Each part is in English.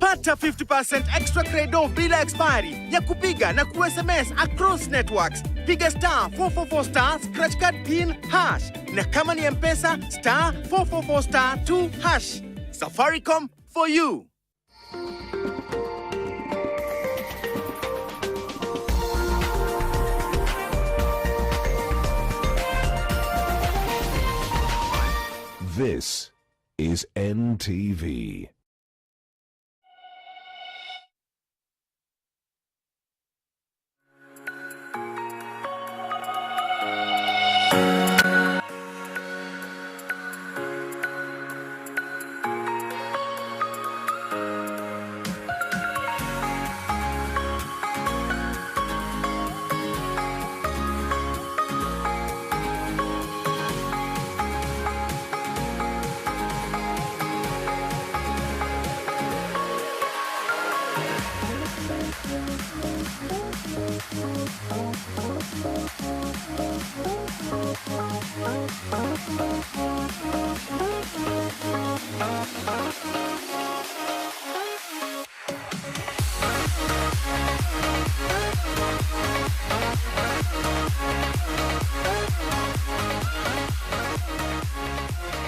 Pata 50% extra credo bila expiry ya kupiga na ku-SMS across networks. Piga star 444 star scratch card pin hash. Na kama ni M-Pesa star 444 star 2 hash. Safaricom for you. This is NTV.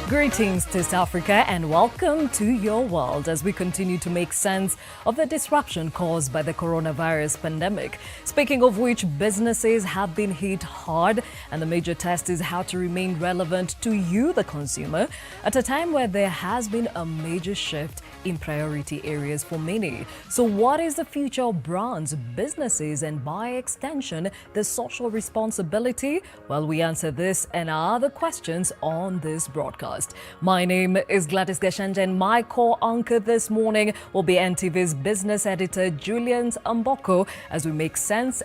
Greetings to South Africa and welcome to your world as we continue to make sense of the disruption caused by the coronavirus pandemic. Speaking of which, businesses have been hit hard, and the major test is how to remain relevant to you, the consumer, at a time where there has been a major shift in priority areas for many. So what is the future of brands, businesses, and by extension, the social responsibility? Well, we answer this and other questions on this broadcast. My name is Gladys Gachanja, and my co-anchor this morning will be NTV's business editor, Julian Mboko, as we make sense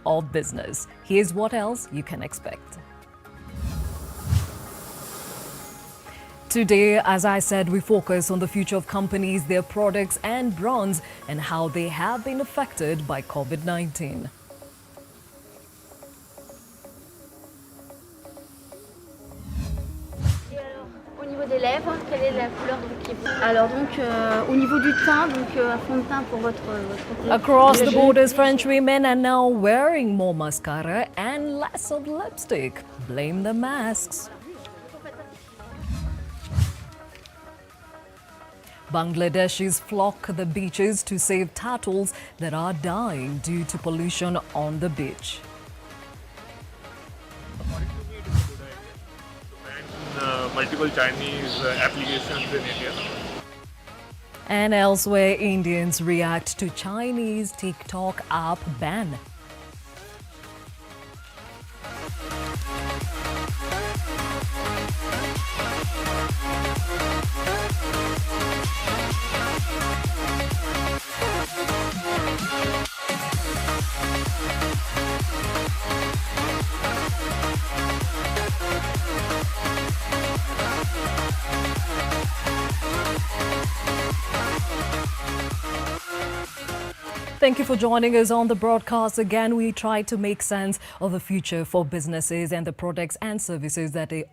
of business. Here's what else you can expect. Today, as I said, we focus on the future of companies, their products and brands, and how they have been affected by COVID-19. Au niveau des lèvres, quelle est la couleur qui est... Alors donc, au niveau du teint, donc un fond de teint pour votre Across the borders, French women are now wearing more mascara and less of lipstick. Blame the masks. Bangladeshis flock the beaches to save turtles that are dying due to pollution on the beach. According to me, it is a good idea to ban multiple Chinese applications in India. And elsewhere, Indians react to Chinese TikTok app ban. Thank you for joining us on the broadcast. Again, we try to make sense of the future for businesses and the products and services that they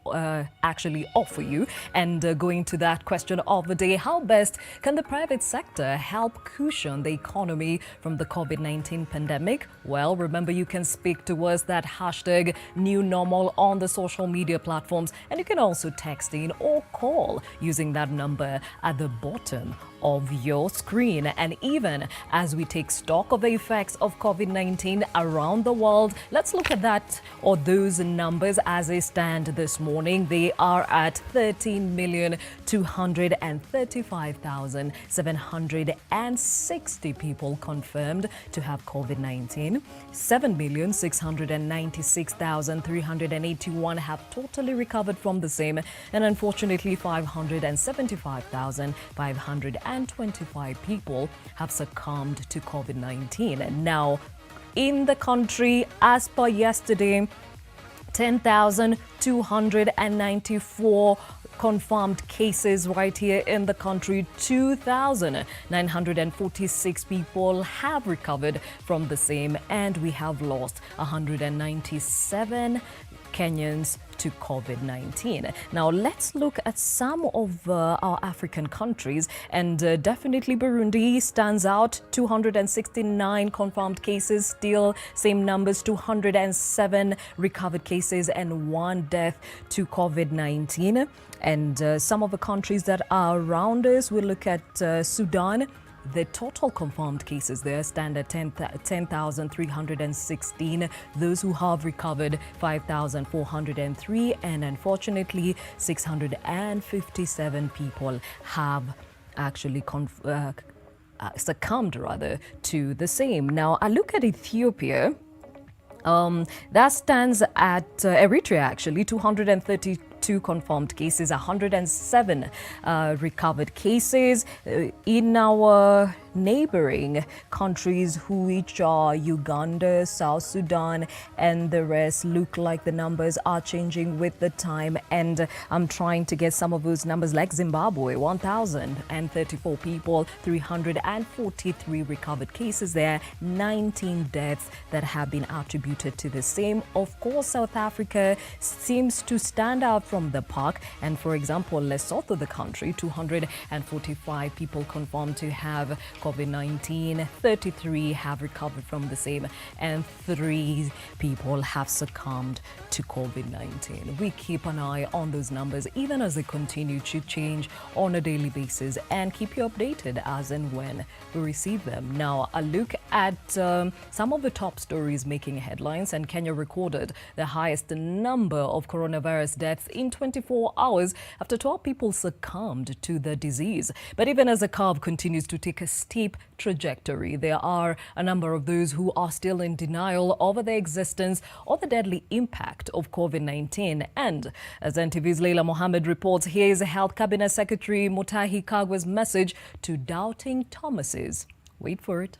actually offer you. And going to that question of the day, how best can the private sector help cushion the economy from the COVID-19 pandemic? Well, remember, you can speak to us that hashtag new normal on the social media platforms, and you can also text in or call using that number at the bottom of your screen. And even as we take stock of the effects of COVID-19 around the world, let's look at that or those numbers as they stand this morning. They are at 13,235,760 people confirmed to have COVID-19. 7,696,381 have totally recovered from the same, and unfortunately 575,525 people have succumbed to COVID-19. Now, in the country, as per yesterday, 10,294 confirmed cases right here in the country. 2,946 people have recovered from the same, and we have lost 197 Kenyans to COVID-19. Now, let's look at some of our African countries, and definitely Burundi stands out. 269 confirmed cases, still same numbers, 207 recovered cases and 1 death to COVID-19. And some of the countries that are around us, we look at Sudan. The total confirmed cases there stand at 10,316. Those who have recovered, 5,403. And unfortunately, 657 people have actually succumbed to the same. Now, I look at Ethiopia. That stands at Eritrea, actually, 232 confirmed cases, 107 recovered cases. In our neighboring countries, which are Uganda, South Sudan, and the rest, look like the numbers are changing with the time. And I'm trying to get some of those numbers, like Zimbabwe, 1,034 people, 343 recovered cases there, 19 deaths that have been attributed to the same. Of course, South Africa seems to stand out from the pack. And for example, Lesotho, the country, 245 people confirmed to have COVID-19, 33 have recovered from the same, and 3 people have succumbed to COVID-19. We keep an eye on those numbers even as they continue to change on a daily basis, and keep you updated as and when we receive them. Now, a look at some of the top stories making headlines, and Kenya recorded the highest number of coronavirus deaths in 24 hours after 12 people succumbed to the disease. But even as the curve continues to take a steep trajectory, there are a number of those who are still in denial over the existence or the deadly impact of COVID-19. And as NTV's Leila Mohammed reports, here is Health Cabinet Secretary Mutahi Kagwe's message to doubting Thomases. Wait for it.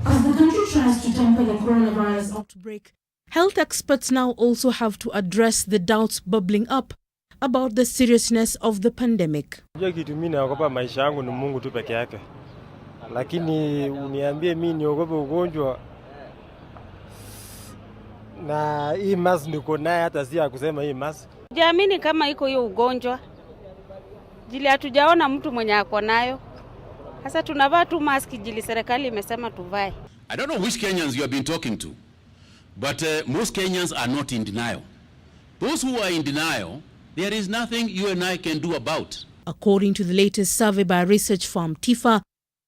As the country tries to temper the coronavirus outbreak, health experts now also have to address the doubts bubbling up about the seriousness of the pandemic. Kitu mimi naogopa maisha yangu ni Mungu tu peke yake. Lakini uniambie mimi niogope ugonjwa na hii mask niko naye, hata si kusema hii mask. Sijaamini kama iko hiyo ugonjwa. Jili hatujaona mtu mwenye ako nayo. Sasa tunavaa tu mask jili serikali imesema tuvae. I don't know which Kenyans you have been talking to, but most Kenyans are not in denial. Those who are in denial, there is nothing you and I can do about. According to the latest survey by research firm TIFA,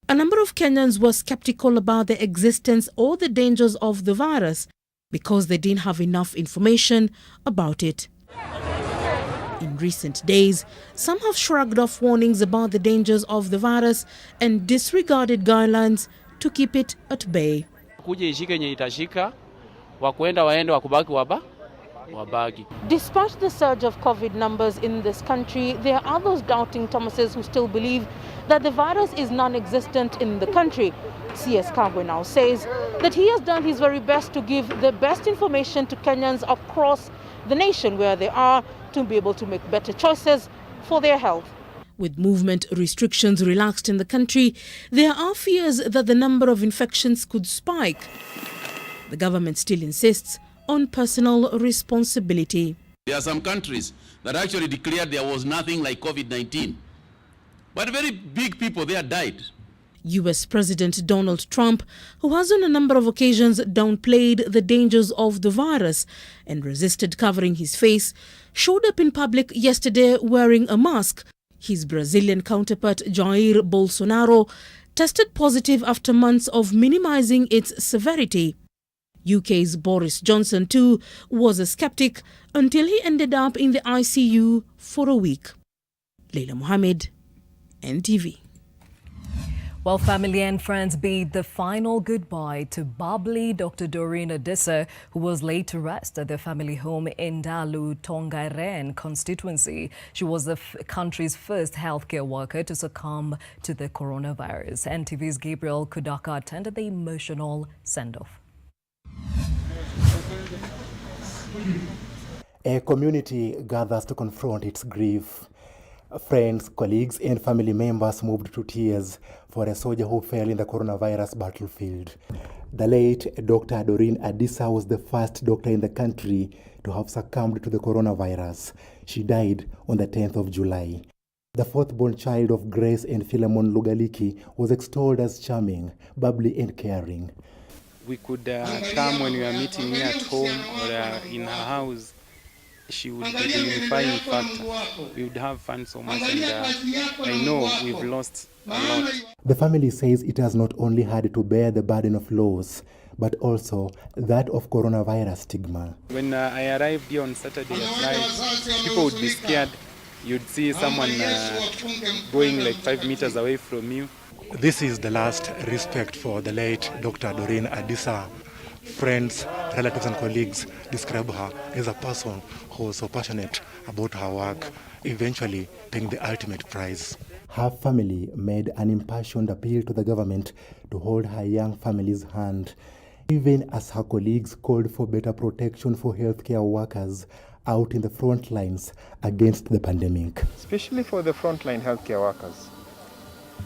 a number of Kenyans were skeptical about the existence or the dangers of the virus because they didn't have enough information about it. In recent days, some have shrugged off warnings about the dangers of the virus and disregarded guidelines to keep it at bay. Kuje ishike nye itashika, wakwenda waende wakubaki wabaki. Despite the surge of COVID numbers in this country, there are those doubting Thomases who still believe that the virus is non-existent in the country. CS Kagwe now says that he has done his very best to give the best information to Kenyans across the nation where they are to be able to make better choices for their health. With movement restrictions relaxed in the country, there are fears that the number of infections could spike. The government still insists on personal responsibility. There are some countries that actually declared there was nothing like COVID-19. But very big people there died. US President Donald Trump, who has on a number of occasions downplayed the dangers of the virus and resisted covering his face, showed up in public yesterday wearing a mask. His Brazilian counterpart Jair Bolsonaro tested positive after months of minimizing its severity. UK's Boris Johnson too was a skeptic until he ended up in the ICU for a week. Leila Mohammed, NTV. Well, family and friends bid the final goodbye to bubbly Dr. Doreen Adisa, who was laid to rest at their family home in Dalu, Tongaren constituency. She was the country's first healthcare worker to succumb to the coronavirus. NTV's Gabriel Kudaka attended the emotional send-off. A community gathers to confront its grief Friends, colleagues, and family members moved to tears for a soldier who fell in the coronavirus battlefield. The late Dr. Doreen Adisa was the first doctor in the country to have succumbed to the coronavirus. She died on the 10th of July. The fourth-born child of Grace and Philemon Lugaliki was extolled as charming, bubbly, and caring. We could come when we are meeting here at home or in her house. She would be the unifying factor. We would have fun so much, and I know we've lost a lot. The family says it has not only had to bear the burden of loss, but also that of coronavirus stigma. When I arrived here on Saturday at night, people would be scared. You'd see someone going like 5 meters away from you. This is the last respect for the late Dr. Doreen Adisa. Friends, relatives and colleagues describe her as a person who was so passionate about her work, eventually paying the ultimate prize. Her family made an impassioned appeal to the government to hold her young family's hand, even as her colleagues called for better protection for healthcare workers out in the front lines against the pandemic. Especially for the frontline healthcare workers,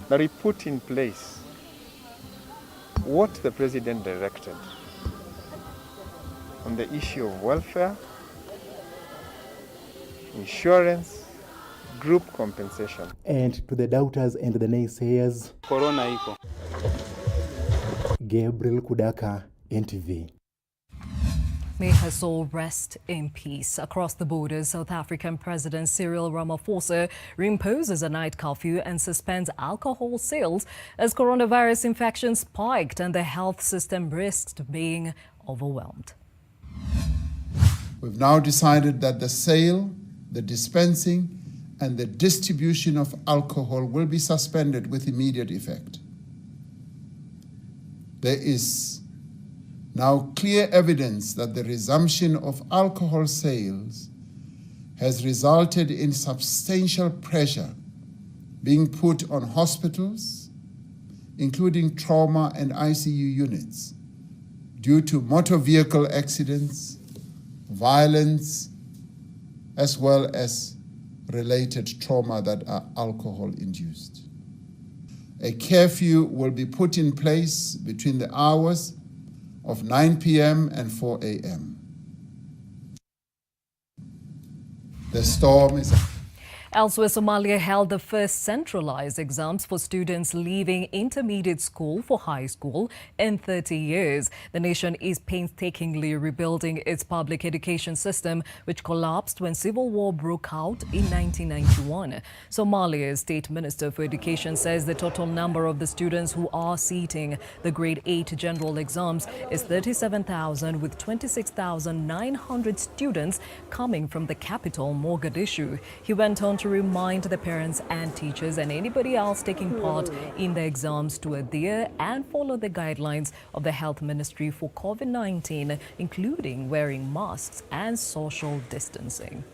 that we put in place what the President directed on the issue of welfare, insurance, group compensation. And to the doubters and the naysayers, Corona iko. Gabriel Kudaka, NTV. May her soul rest in peace. Across the borders, South African President Cyril Ramaphosa reimposes a night curfew and suspends alcohol sales as coronavirus infections spiked and the health system risked being overwhelmed. We've now decided that the sale, the dispensing, and the distribution of alcohol will be suspended with immediate effect. There is now clear evidence that the resumption of alcohol sales has resulted in substantial pressure being put on hospitals, including trauma and ICU units, due to motor vehicle accidents, violence, as well as related trauma that are alcohol-induced. A curfew will be put in place between the hours of 9 p.m. and 4 a.m. The storm is... Elsewhere, Somalia held the first centralized exams for students leaving intermediate school for high school in 30 years. The nation is painstakingly rebuilding its public education system, which collapsed when civil war broke out in 1991. Somalia's State Minister for Education says the total number of the students who are seating the grade 8 general exams is 37,000, with 26,900 students coming from the capital, Mogadishu. He went on to remind the parents and teachers and anybody else taking part in the exams to adhere and follow the guidelines of the Health Ministry for COVID-19, including wearing masks and social distancing.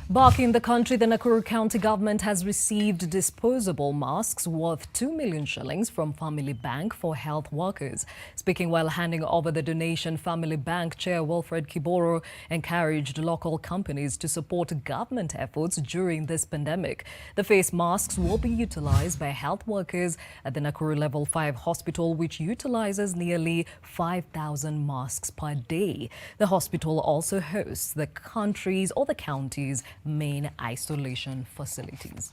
Back in the country, the Nakuru County government has received disposable masks worth 2 million shillings from Family Bank for health workers. Speaking while handing over the donation, Family Bank Chair Wolrd Kiboro encouraged local companies to support government efforts during this pandemic. The face masks will be utilized by health workers at the Nakuru Level 5 hospital, which utilizes nearly 5,000 masks per day. The hospital also hosts the country's or the county's main isolation facilities.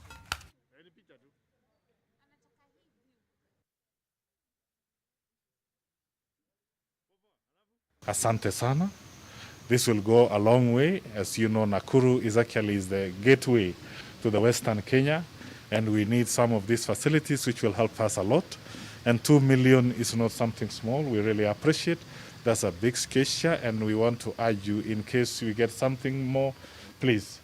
Asante sana. This will go a long way. As you know, Nakuru is the gateway to the Western Kenya, and we need some of these facilities which will help us a lot. And 2 million is not something small. We really appreciate. That's a big gesture, and we want to urge you, in case we get something more, please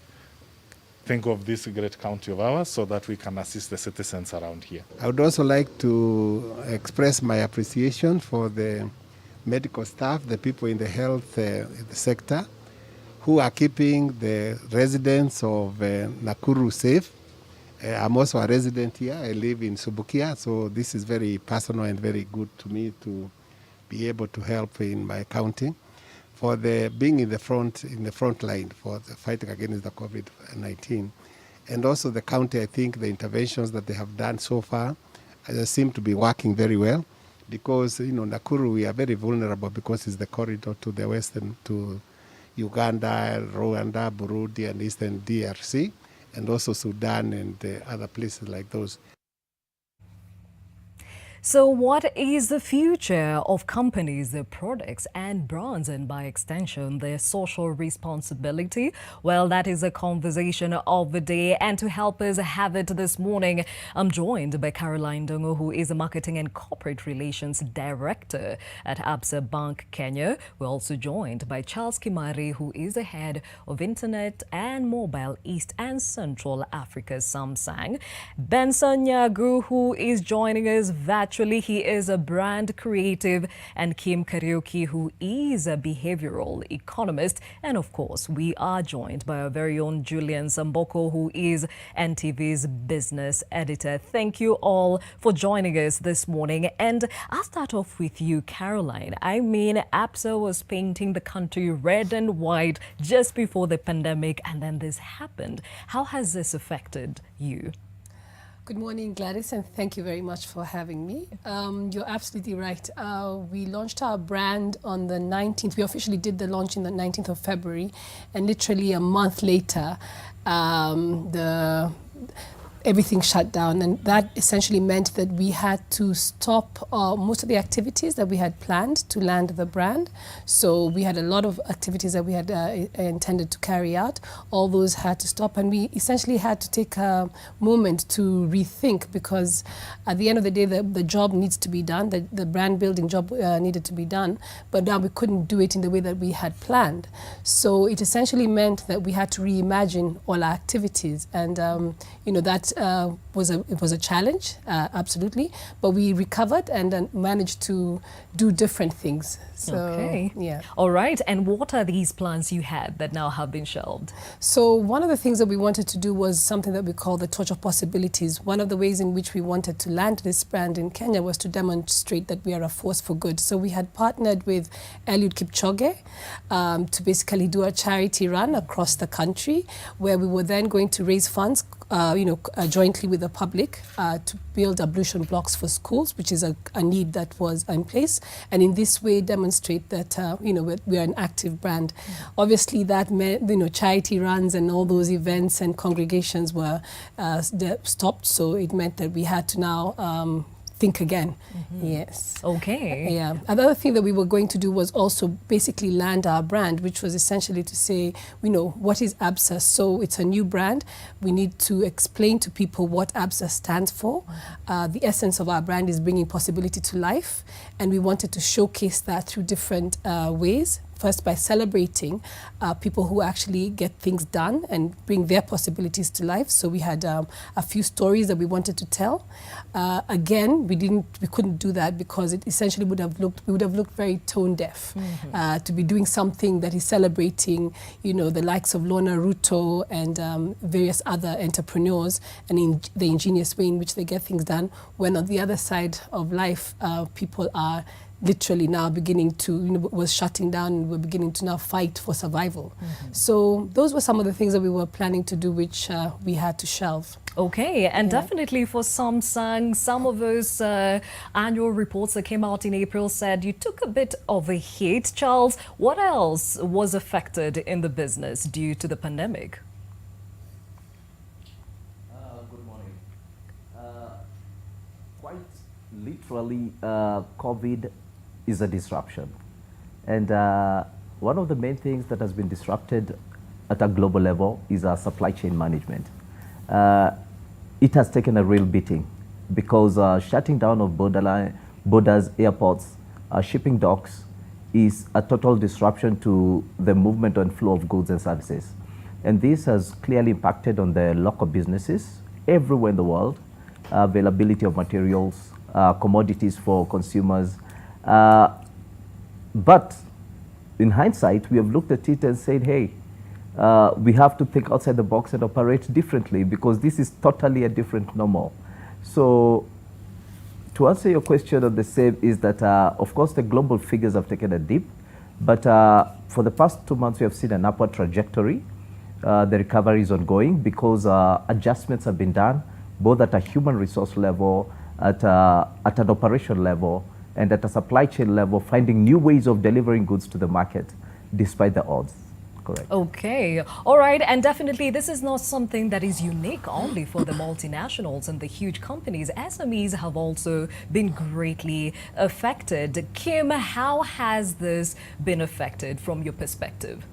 think of this great county of ours so that we can assist the citizens around here. I would also like to express my appreciation for the medical staff, the people in the health sector, who are keeping the residents of Nakuru safe. I'm also a resident here. I live in Subukia, so this is very personal and very good to me to be able to help in my county for the being in the front line for the fighting against the COVID-19. And also the county, I think the interventions that they have done so far seem to be working very well, because Nakuru, we are very vulnerable because it's the corridor to the western, to Uganda, Rwanda, Burundi, and eastern DRC, and also Sudan and other places like those. So what is the future of companies, their products and brands, and by extension, their social responsibility? Well, that is a conversation of the day. And to help us have it this morning, I'm joined by Caroline Dongo, who is a Marketing and Corporate Relations Director at Absa Bank, Kenya. We're also joined by Charles Kimari, who is the Head of Internet and Mobile East and Central Africa, Samsung. Benson Nyagu, who is joining us Actually, he is a brand creative, and Kim Karaoke, who is a behavioral economist. And of course, we are joined by our very own Julian Samboko, who is NTV's business editor. Thank you all for joining us this morning. And I'll start off with you, Caroline. I mean, Absa was painting the country red and white just before the pandemic, and then this happened. How has this affected you? Good morning, Gladys, and thank you very much for having me. You're absolutely right. We launched our brand on the 19th. We officially did the launch on the 19th of February, and literally a month later, everything shut down, and that essentially meant that we had to stop most of the activities that we had planned to land the brand. So we had a lot of activities that we had intended to carry out. All those had to stop, and we essentially had to take a moment to rethink, because at the end of the day, the job needs to be done, the brand building job needed to be done, but now we couldn't do it in the way that we had planned. So it essentially meant that we had to reimagine all our activities, and that was a challenge, absolutely, but we recovered and managed to do different things. So, okay. Yeah. All right. And what are these plans you had that now have been shelved? So one of the things that we wanted to do was something that we call the Torch of Possibilities. One of the ways in which we wanted to land this brand in Kenya was to demonstrate that we are a force for good. So we had partnered with Eliud Kipchoge to basically do a charity run across the country, where we were then going to raise funds jointly with the public to build ablution blocks for schools, which is a need that was in place, and in this way demonstrate that we are an active brand. Obviously, that meant charity runs and all those events and congregations were stopped, so it meant that we had to now think again. Yes. Okay. Yeah. Another thing that we were going to do was also basically land our brand, which was essentially to say, what is ABSA? So it's a new brand. We need to explain to people what ABSA stands for. The essence of our brand is bringing possibility to life, and we wanted to showcase that through different ways. First, by celebrating people who actually get things done and bring their possibilities to life. So we had a few stories that we wanted to tell. Again, we couldn't do that because it essentially would have looked very tone deaf to be doing something that is celebrating, the likes of Lorna Ruto and various other entrepreneurs, and in the ingenious way in which they get things done, when on the other side of life, people are literally now beginning to, was shutting down, and we're beginning to now fight for survival. So those were some of the things that we were planning to do, which we had to shelve. Okay, and definitely for Samsung, some of those annual reports that came out in April said you took a bit of a hit. Charles, what else was affected in the business due to the pandemic? Good morning. Quite literally, COVID is a disruption. And one of the main things that has been disrupted at a global level is our supply chain management. It has taken a real beating because shutting down of borders, airports, shipping docks is a total disruption to the movement and flow of goods and services. And this has clearly impacted on the local businesses everywhere in the world, availability of materials, commodities for consumers. But in hindsight, we have looked at it and said, hey, we have to think outside the box and operate differently because this is totally a different normal. So to answer your question on the same is that, of course, the global figures have taken a dip, but for the past 2 months, we have seen an upward trajectory. The recovery is ongoing because adjustments have been done, both at a human resource level, at an operation level, and at a supply chain level, finding new ways of delivering goods to the market despite the odds. Correct. Okay. All right. And definitely, this is not something that is unique only for the multinationals and the huge companies. SMEs have also been greatly affected. Kim, how has this been affected from your perspective?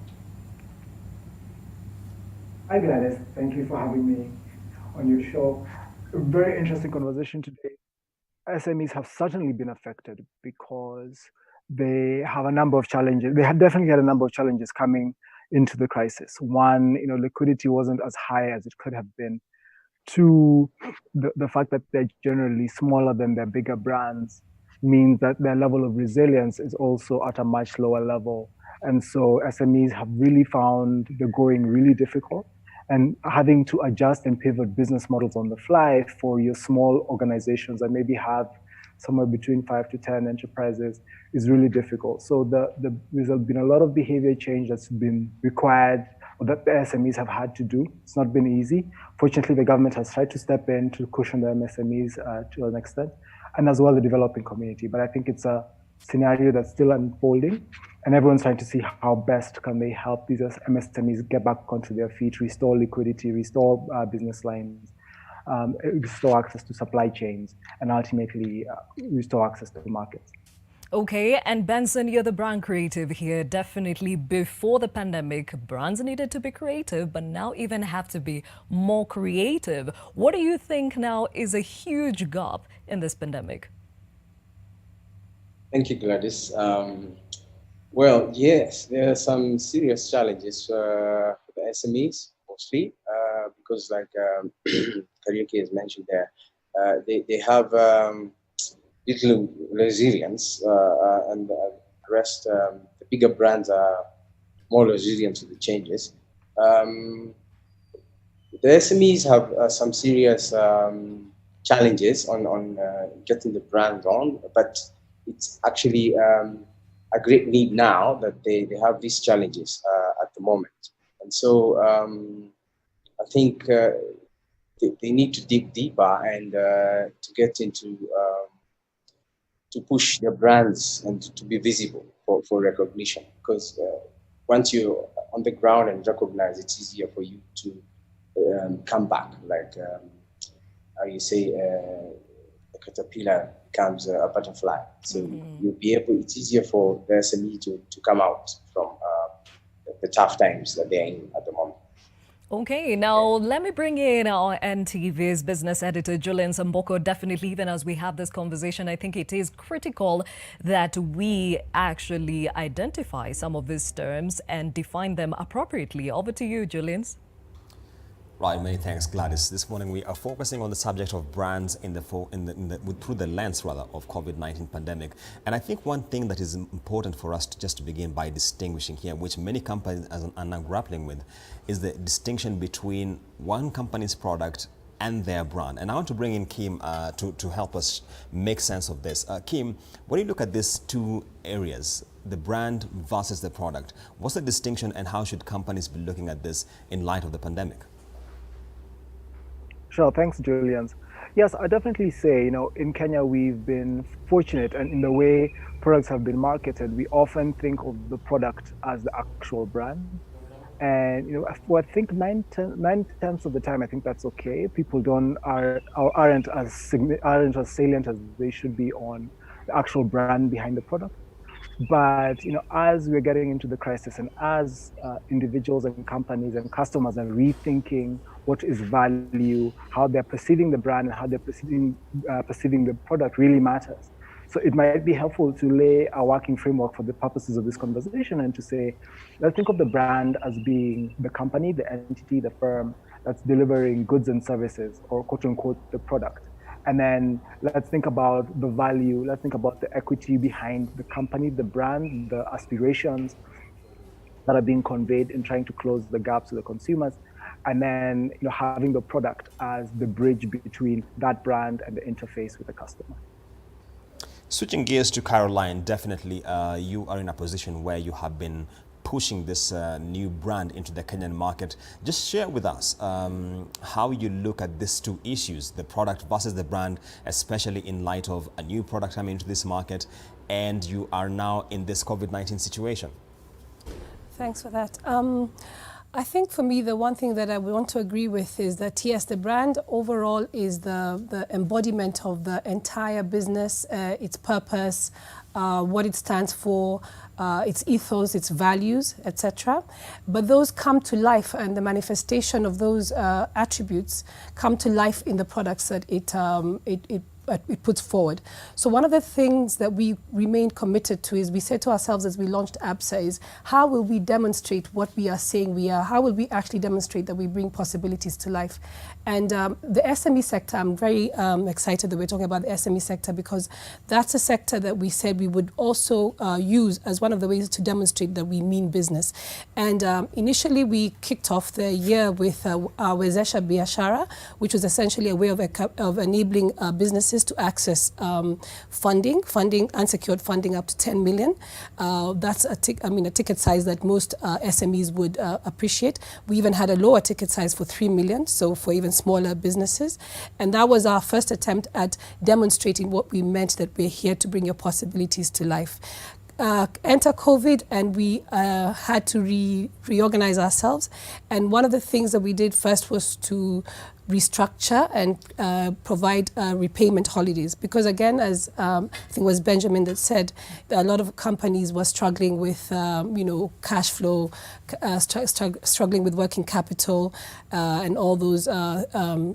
Hi, Gladys. Thank you for having me on your show. A very interesting conversation today. SMEs have certainly been affected because they have a number of challenges. They had definitely had a number of challenges coming into the crisis. One, liquidity wasn't as high as it could have been. Two, the fact that they're generally smaller than their bigger brands means that their level of resilience is also at a much lower level. And so SMEs have really found the going really difficult, and having to adjust and pivot business models on the fly for your small organizations that maybe have somewhere between 5 to 10 enterprises is really difficult. So there's been a lot of behavior change that's been required, or that the SMEs have had to do. It's not been easy. Fortunately, the government has tried to step in to cushion the MSMEs to an extent, and as well the developing community. But I think it's a scenario that's still unfolding, and everyone's trying to see how best can they help these MSMEs get back onto their feet, restore liquidity, restore business lines, restore access to supply chains, and ultimately restore access to markets. Okay, and Benson, you're the brand creative here. Definitely before the pandemic, brands needed to be creative, but now even have to be more creative. What do you think now is a huge gap in this pandemic? Thank you, Gladys. Well, yes, there are some serious challenges for the SMEs, mostly, because like Kariuki has mentioned there, they have little resilience, and the rest, the bigger brands are more resilient to the changes. The SMEs have some serious challenges on getting the brand on, but it's actually a great need now that they have these challenges at the moment. And so I think they need to dig deeper and to get into to push their brands and to be visible for recognition, because once you're on the ground and recognized, it's easier for you to come back, like how you say a caterpillar becomes a butterfly. So you'll be able, it's easier for the SME to come out from the tough times that they're in at the moment. Okay, now let me bring in our NTV's business editor, Julian Samboko. Definitely, even as we have this conversation, I think it is critical that we actually identify some of these terms and define them appropriately. Over to you, Julian. Right, many thanks, Gladys. This morning we are focusing on the subject of brands through the lens of COVID-19 pandemic. And I think one thing that is important for us to begin by distinguishing here, which many companies are now grappling with, is the distinction between one company's product and their brand. And I want to bring in Kim to help us make sense of this. Kim, when you look at these two areas, the brand versus the product, what's the distinction and how should companies be looking at this in light of the pandemic? Sure, thanks, Julian. Yes, I definitely say, in Kenya, we've been fortunate, and in the way products have been marketed, we often think of the product as the actual brand. And, I think 9/10 of the time, I think that's okay. People aren't as salient as they should be on the actual brand behind the product. But, as we're getting into the crisis and as individuals and companies and customers are rethinking what is value, how they're perceiving the brand and how they're perceiving the product really matters. So it might be helpful to lay a working framework for the purposes of this conversation and to say, let's think of the brand as being the company, the entity, the firm that's delivering goods and services, or quote unquote, the product. And then let's think about the value, let's think about the equity behind the company, the brand, the aspirations that are being conveyed in trying to close the gaps to the consumers. And then having the product as the bridge between that brand and the interface with the customer. Switching gears to Caroline, definitely you are in a position where you have been pushing this new brand into the Kenyan market. Just share with us how you look at these two issues, the product versus the brand, especially in light of a new product coming into this market, and you are now in this COVID-19 situation. Thanks for that. I think for me, the one thing that I want to agree with is that, yes, the brand overall is the embodiment of the entire business, its purpose, what it stands for, its ethos, its values, etc. But those come to life, and the manifestation of those attributes come to life in the products that it puts forward. So one of the things that we remain committed to is we said to ourselves as we launched ABSA is, how will we demonstrate what we are saying we are? How will we actually demonstrate that we bring possibilities to life? And the SME sector, I'm very excited that we're talking about the SME sector, because that's a sector that we said we would also use as one of the ways to demonstrate that we mean business. And initially we kicked off the year with our Wezesha Biashara, which was essentially a way of enabling businesses to access funding, unsecured funding up to 10 million. That's a ticket size that most SMEs would appreciate. We even had a lower ticket size for 3 million, so for even smaller businesses. And that was our first attempt at demonstrating what we meant, that we're here to bring your possibilities to life. Enter COVID, and we had to reorganize ourselves. And one of the things that we did first was to restructure and provide repayment holidays, because again, as I think it was Benjamin that said, a lot of companies were struggling with cash flow, struggling with working capital, and all those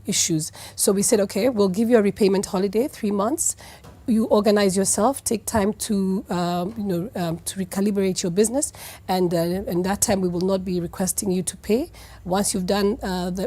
issues. So we said, okay, we'll give you a repayment holiday, 3 months. You organize yourself, take time to to recalibrate your business, and that time we will not be requesting you to pay. Once you've done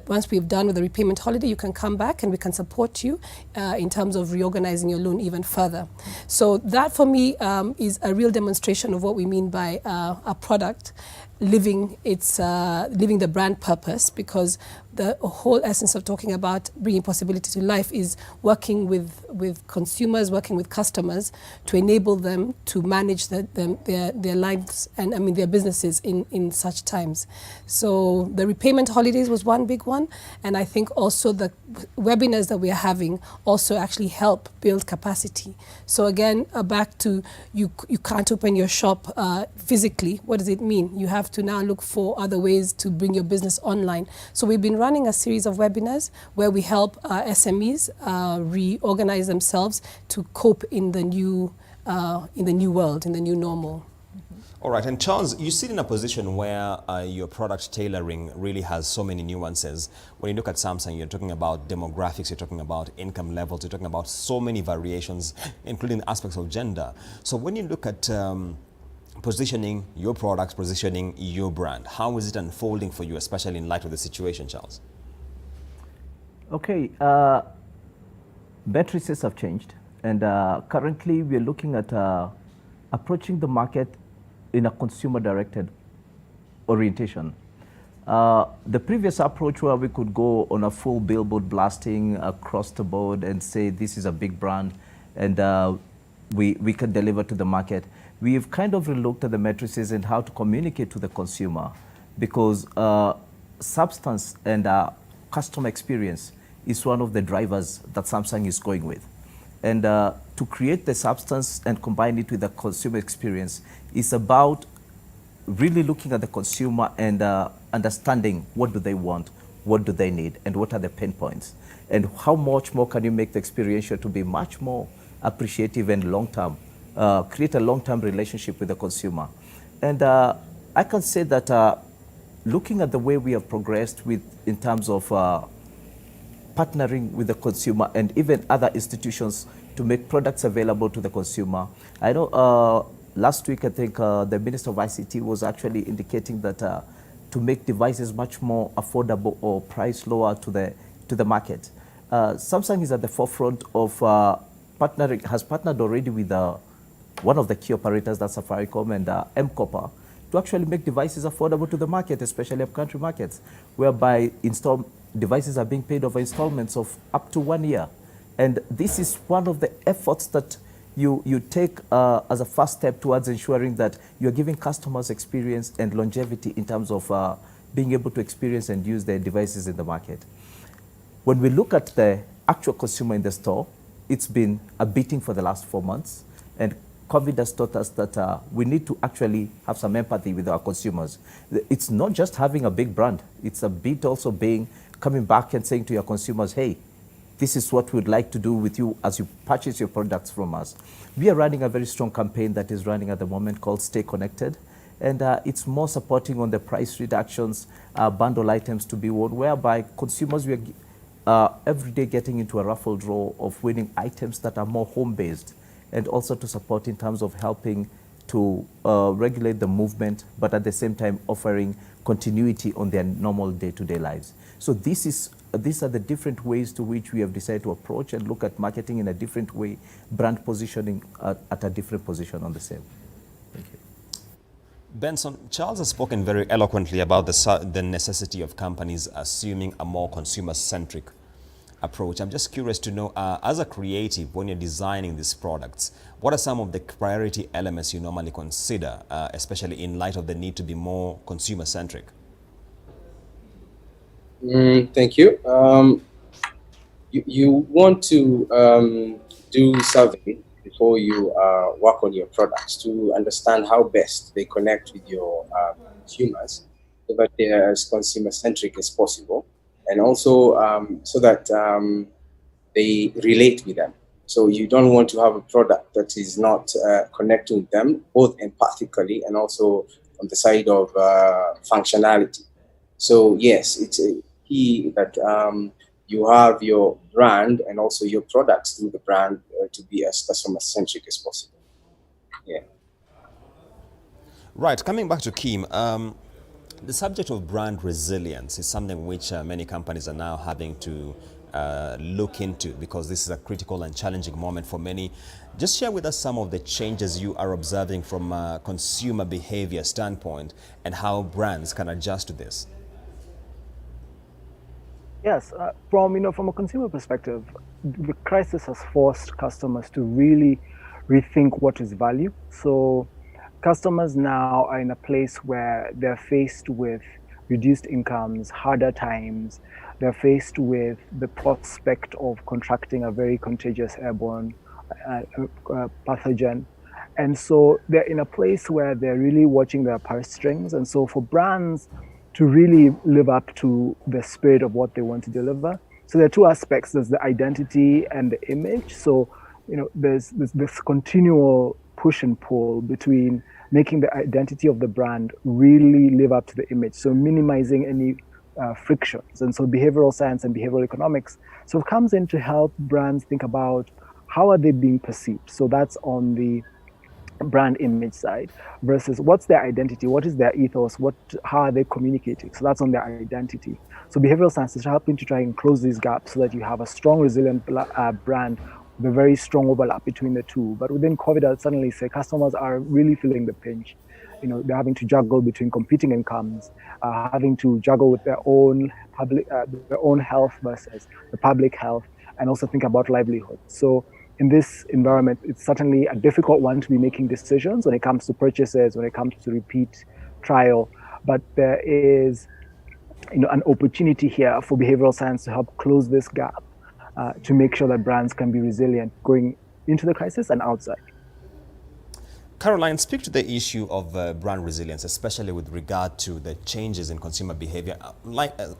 once we've done with the repayment holiday, you can come back and we can support you in terms of reorganizing your loan even further. So that for me is a real demonstration of what we mean by a product living the brand purpose, because the whole essence of talking about bringing possibility to life is working with consumers, working with customers to enable them to manage their lives and their businesses in such times. So the repayment holidays was one big one, and I think also the webinars that we are having also actually help build capacity. So again, back to you can't open your shop physically. What does it mean? You have to now look for other ways to bring your business online. So we've been running a series of webinars where we help SMEs reorganize themselves to cope in the new world, in the new normal. All right, and Charles, you sit in a position where your product tailoring really has so many nuances. When you look at Samsung, you're talking about demographics, you're talking about income levels, you're talking about so many variations, including aspects of gender. So when you look at positioning your products, positioning your brand, how is it unfolding for you, especially in light of the situation, Charles? Okay, matrices have changed, and currently we're looking at approaching the market in a consumer-directed orientation. The previous approach, where we could go on a full billboard blasting across the board and say this is a big brand and we can deliver to the market, we've kind of relooked at the matrices and how to communicate to the consumer, because substance and customer experience is one of the drivers that Samsung is going with. And to create the substance and combine it with the consumer experience is about really looking at the consumer and understanding what do they want, what do they need, and what are the pain points, and how much more can you make the experience to be much more appreciative and long-term, create a long-term relationship with the consumer. And I can say that looking at the way we have progressed in terms of partnering with the consumer and even other institutions to make products available to the consumer. I know last week, I think the Minister of ICT was actually indicating that to make devices much more affordable or priced lower to the market. Samsung is at the forefront of has partnered already with one of the key operators, that's Safaricom and M-Copper, to actually make devices affordable to the market, especially up-country markets, whereby devices are being paid over installments of up to 1 year. And this is one of the efforts that you take as a first step towards ensuring that you're giving customers experience and longevity in terms of being able to experience and use their devices in the market. When we look at the actual consumer in the store, it's been a beating for the last 4 months, and COVID has taught us that we need to actually have some empathy with our consumers. It's not just having a big brand. It's a bit also coming back and saying to your consumers, hey, this is what we'd like to do with you as you purchase your products from us. We are running a very strong campaign that is running at the moment called Stay Connected. And it's more supporting on the price reductions, bundle items to be worn, whereby consumers we are every day getting into a raffle draw of winning items that are more home-based, and also to support in terms of helping to regulate the movement, but at the same time offering continuity on their normal day-to-day lives. So these are the different ways to which we have decided to approach and look at marketing in a different way, brand positioning at a different position on the same. Thank you. Benson, Charles has spoken very eloquently about the necessity of companies assuming a more consumer-centric approach. I'm just curious to know, as a creative, when you're designing these products, what are some of the priority elements you normally consider, especially in light of the need to be more consumer-centric? Thank you. You want to do survey before you work on your products to understand how best they connect with your consumers, so that they're as consumer-centric as possible, and also so that they relate with them. So you don't want to have a product that is not connecting with them, both empathically and also on the side of functionality. So yes, it's a key that you have your brand and also your products through the brand to be as customer-centric as possible. Yeah. Right, coming back to Kim, the subject of brand resilience is something which many companies are now having to look into, because this is a critical and challenging moment for many. Just share with us some of the changes you are observing from a consumer behavior standpoint and how brands can adjust to this. Yes, from a consumer perspective, the crisis has forced customers to really rethink what is value. So customers now are in a place where they're faced with reduced incomes, harder times. They're faced with the prospect of contracting a very contagious airborne pathogen. And so they're in a place where they're really watching their purse strings. And so for brands to really live up to the spirit of what they want to deliver, so there are two aspects. There's the identity and the image. So, there's this continual push and pull between making the identity of the brand really live up to the image. So minimizing any frictions. And so behavioral science and behavioral economics so it comes in to help brands think about how are they being perceived. So that's on the brand image side, versus what's their identity, what is their ethos, how are they communicating. So that's on their identity. So behavioral science is helping to try and close these gaps so that you have a strong, resilient brand with a very strong overlap between the two. But within COVID, I'd suddenly say customers are really feeling the pinch. They're having to juggle between competing incomes, having to juggle with their own health versus the public health, and also think about livelihood. So in this environment, it's certainly a difficult one to be making decisions when it comes to purchases, when it comes to repeat trial. But there is an opportunity here for behavioral science to help close this gap, to make sure that brands can be resilient going into the crisis and outside. Caroline, speak to the issue of brand resilience, especially with regard to the changes in consumer behavior,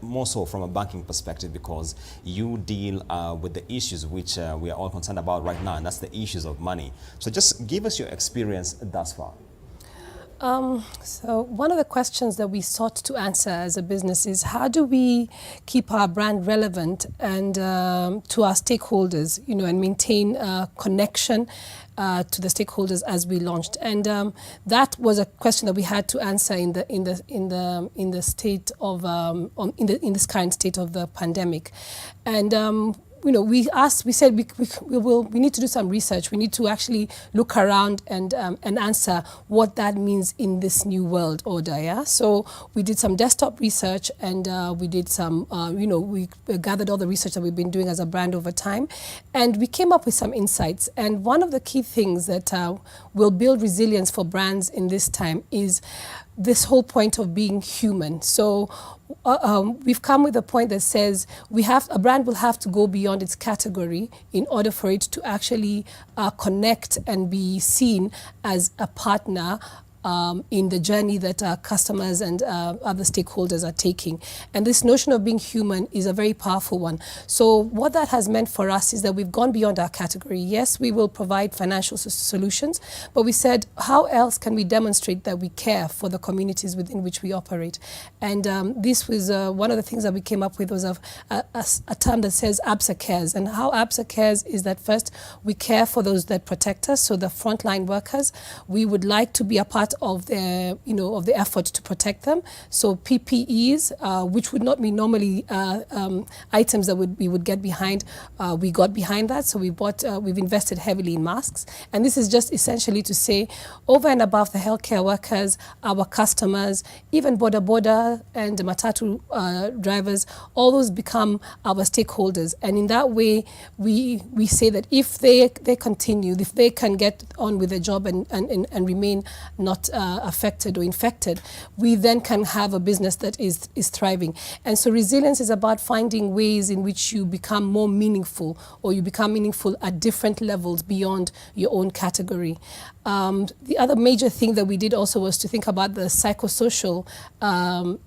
more so from a banking perspective, because you deal with the issues which we are all concerned about right now, and that's the issues of money. So just give us your experience thus far. So one of the questions that we sought to answer as a business is how do we keep our brand relevant and to our stakeholders, and maintain connection to the stakeholders as we launched, and that was a question that we had to answer in the state of in this current state of the pandemic, and. We said we need to do some research. We need to actually look around and answer what that means in this new world order. Yeah. So we did some desktop research and we did some, we gathered all the research that we've been doing as a brand over time, and we came up with some insights. And one of the key things that will build resilience for brands in this time is this whole point of being human. So we've come with a point that says a brand will have to go beyond its category in order for it to actually connect and be seen as a partner in the journey that our customers and other stakeholders are taking. And this notion of being human is a very powerful one. So what that has meant for us is that we've gone beyond our category. Yes, we will provide financial solutions, but we said, how else can we demonstrate that we care for the communities within which we operate? And this was one of the things that we came up with was a term that says ABSA Cares. And how ABSA Cares is that first, we care for those that protect us, so the frontline workers. We would like to be a part of the effort to protect them. So PPEs, which would not be normally items that we would get behind, we got behind that. So we've invested heavily in masks, and this is just essentially to say, over and above the healthcare workers, our customers, even boda and matatu drivers, all those become our stakeholders. And in that way, we say that if they continue, if they can get on with their job and remain not affected or infected, we then can have a business that is thriving. And so resilience is about finding ways in which you become more meaningful, or you become meaningful at different levels beyond your own category. The other major thing that we did also was to think about the psychosocial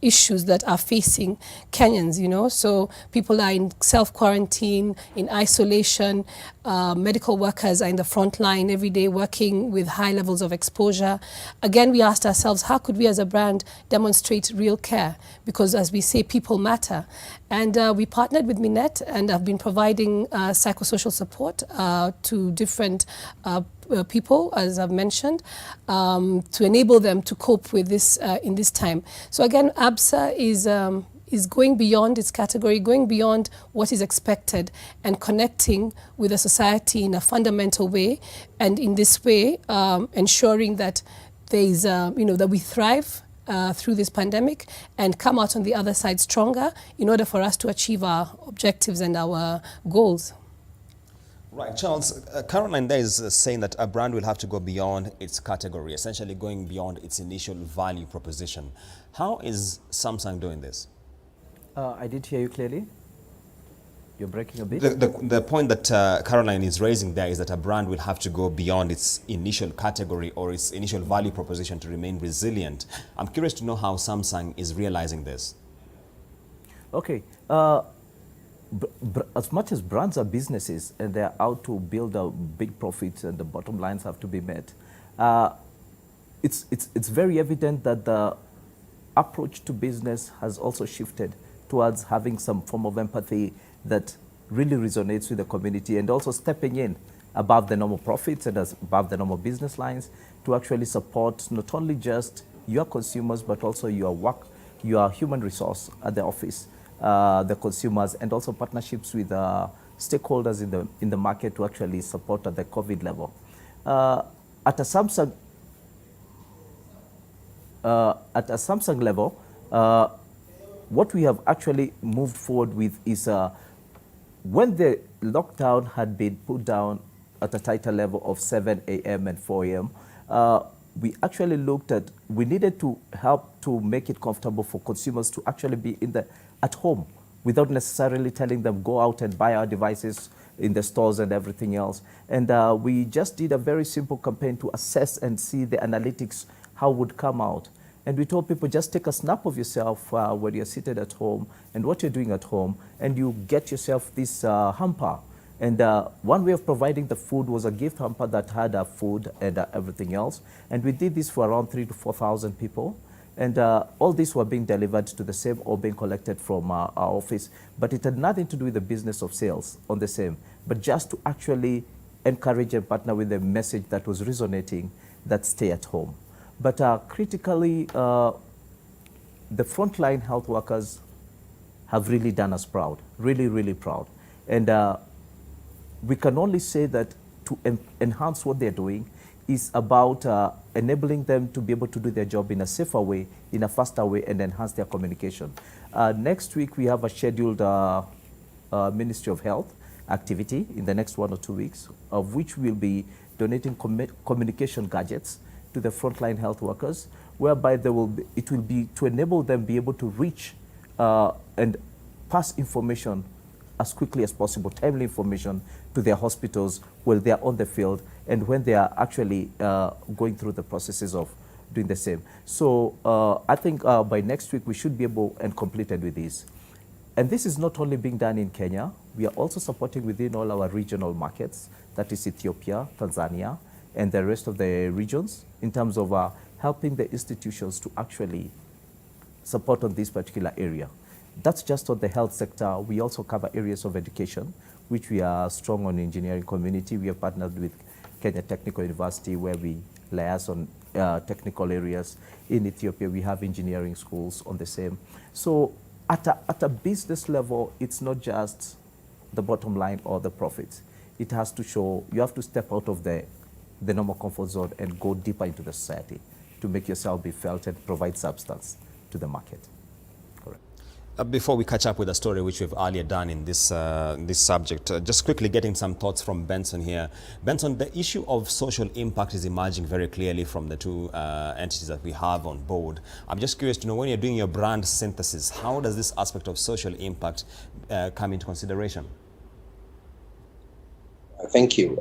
issues that are facing Kenyans, So people are in self-quarantine, in isolation, medical workers are in the front line every day working with high levels of exposure. Again, we asked ourselves, how could we as a brand demonstrate real care? Because as we say, people matter. And we partnered with Minette and have been providing psychosocial support to different people, as I've mentioned, to enable them to cope with this in this time. So again, ABSA is going beyond its category, going beyond what is expected, and connecting with the society in a fundamental way, and in this way ensuring that there is, that we thrive through this pandemic and come out on the other side stronger in order for us to achieve our objectives and our goals. Right, Charles, Caroline there is saying that a brand will have to go beyond its category, essentially going beyond its initial value proposition. How is Samsung doing this? I did hear you clearly. You're breaking a bit. The point that Caroline is raising there is that a brand will have to go beyond its initial category or its initial value proposition to remain resilient. I'm curious to know how Samsung is realizing this. Okay. As much as brands are businesses and they're out to build a big profits and the bottom lines have to be met, it's very evident that the approach to business has also shifted towards having some form of empathy that really resonates with the community, and also stepping in above the normal profits and above the normal business lines to actually support not only just your consumers, but also your human resource at the office, the consumers, and also partnerships with stakeholders in the market to actually support at the COVID level. At a Samsung level, what we have actually moved forward with is when the lockdown had been put down at a tighter level of 7 a.m. and 4 a.m., we actually looked at, we needed to help to make it comfortable for consumers to actually be at home without necessarily telling them go out and buy our devices in the stores and everything else. And we just did a very simple campaign to assess and see the analytics, how it would come out. And we told people, just take a snap of yourself when you're seated at home and what you're doing at home, and you get yourself this hamper And one way of providing the food was a gift hamper that had food and everything else. And we did this for around 3,000 to 4,000 people. And all these were being delivered to the same or being collected from our office. But it had nothing to do with the business of sales on the same, but just to actually encourage and partner with the message that was resonating, that stay at home. But critically, the frontline health workers have really done us proud, really, really proud. And we can only say that to enhance what they're doing is about enabling them to be able to do their job in a safer way, in a faster way, and enhance their communication. Next week, we have a scheduled Ministry of Health activity in the next 1 or 2 weeks, of which we'll be donating communication gadgets to the frontline health workers, whereby it will be to enable them be able to reach and pass information as quickly as possible, timely information to their hospitals while they are on the field and when they are actually going through the processes of doing the same. So I think by next week we should be able and completed with this. And this is not only being done in Kenya, we are also supporting within all our regional markets, that is Ethiopia, Tanzania, and the rest of the regions in terms of helping the institutions to actually support on this particular area. That's just on the health sector. We also cover areas of education, which we are strong on engineering community. We have partnered with Kenya Technical University, where we liaise on technical areas. In Ethiopia, we have engineering schools on the same. So at a business level, it's not just the bottom line or the profits. It has to show, you have to step out of the normal comfort zone and go deeper into the society to make yourself be felt and provide substance to the market. Before we catch up with a story which we've earlier done in this subject, just quickly getting some thoughts from Benson here. Benson, the issue of social impact is emerging very clearly from the two entities that we have on board. I'm just curious to know, when you're doing your brand synthesis, how does this aspect of social impact come into consideration? Thank you.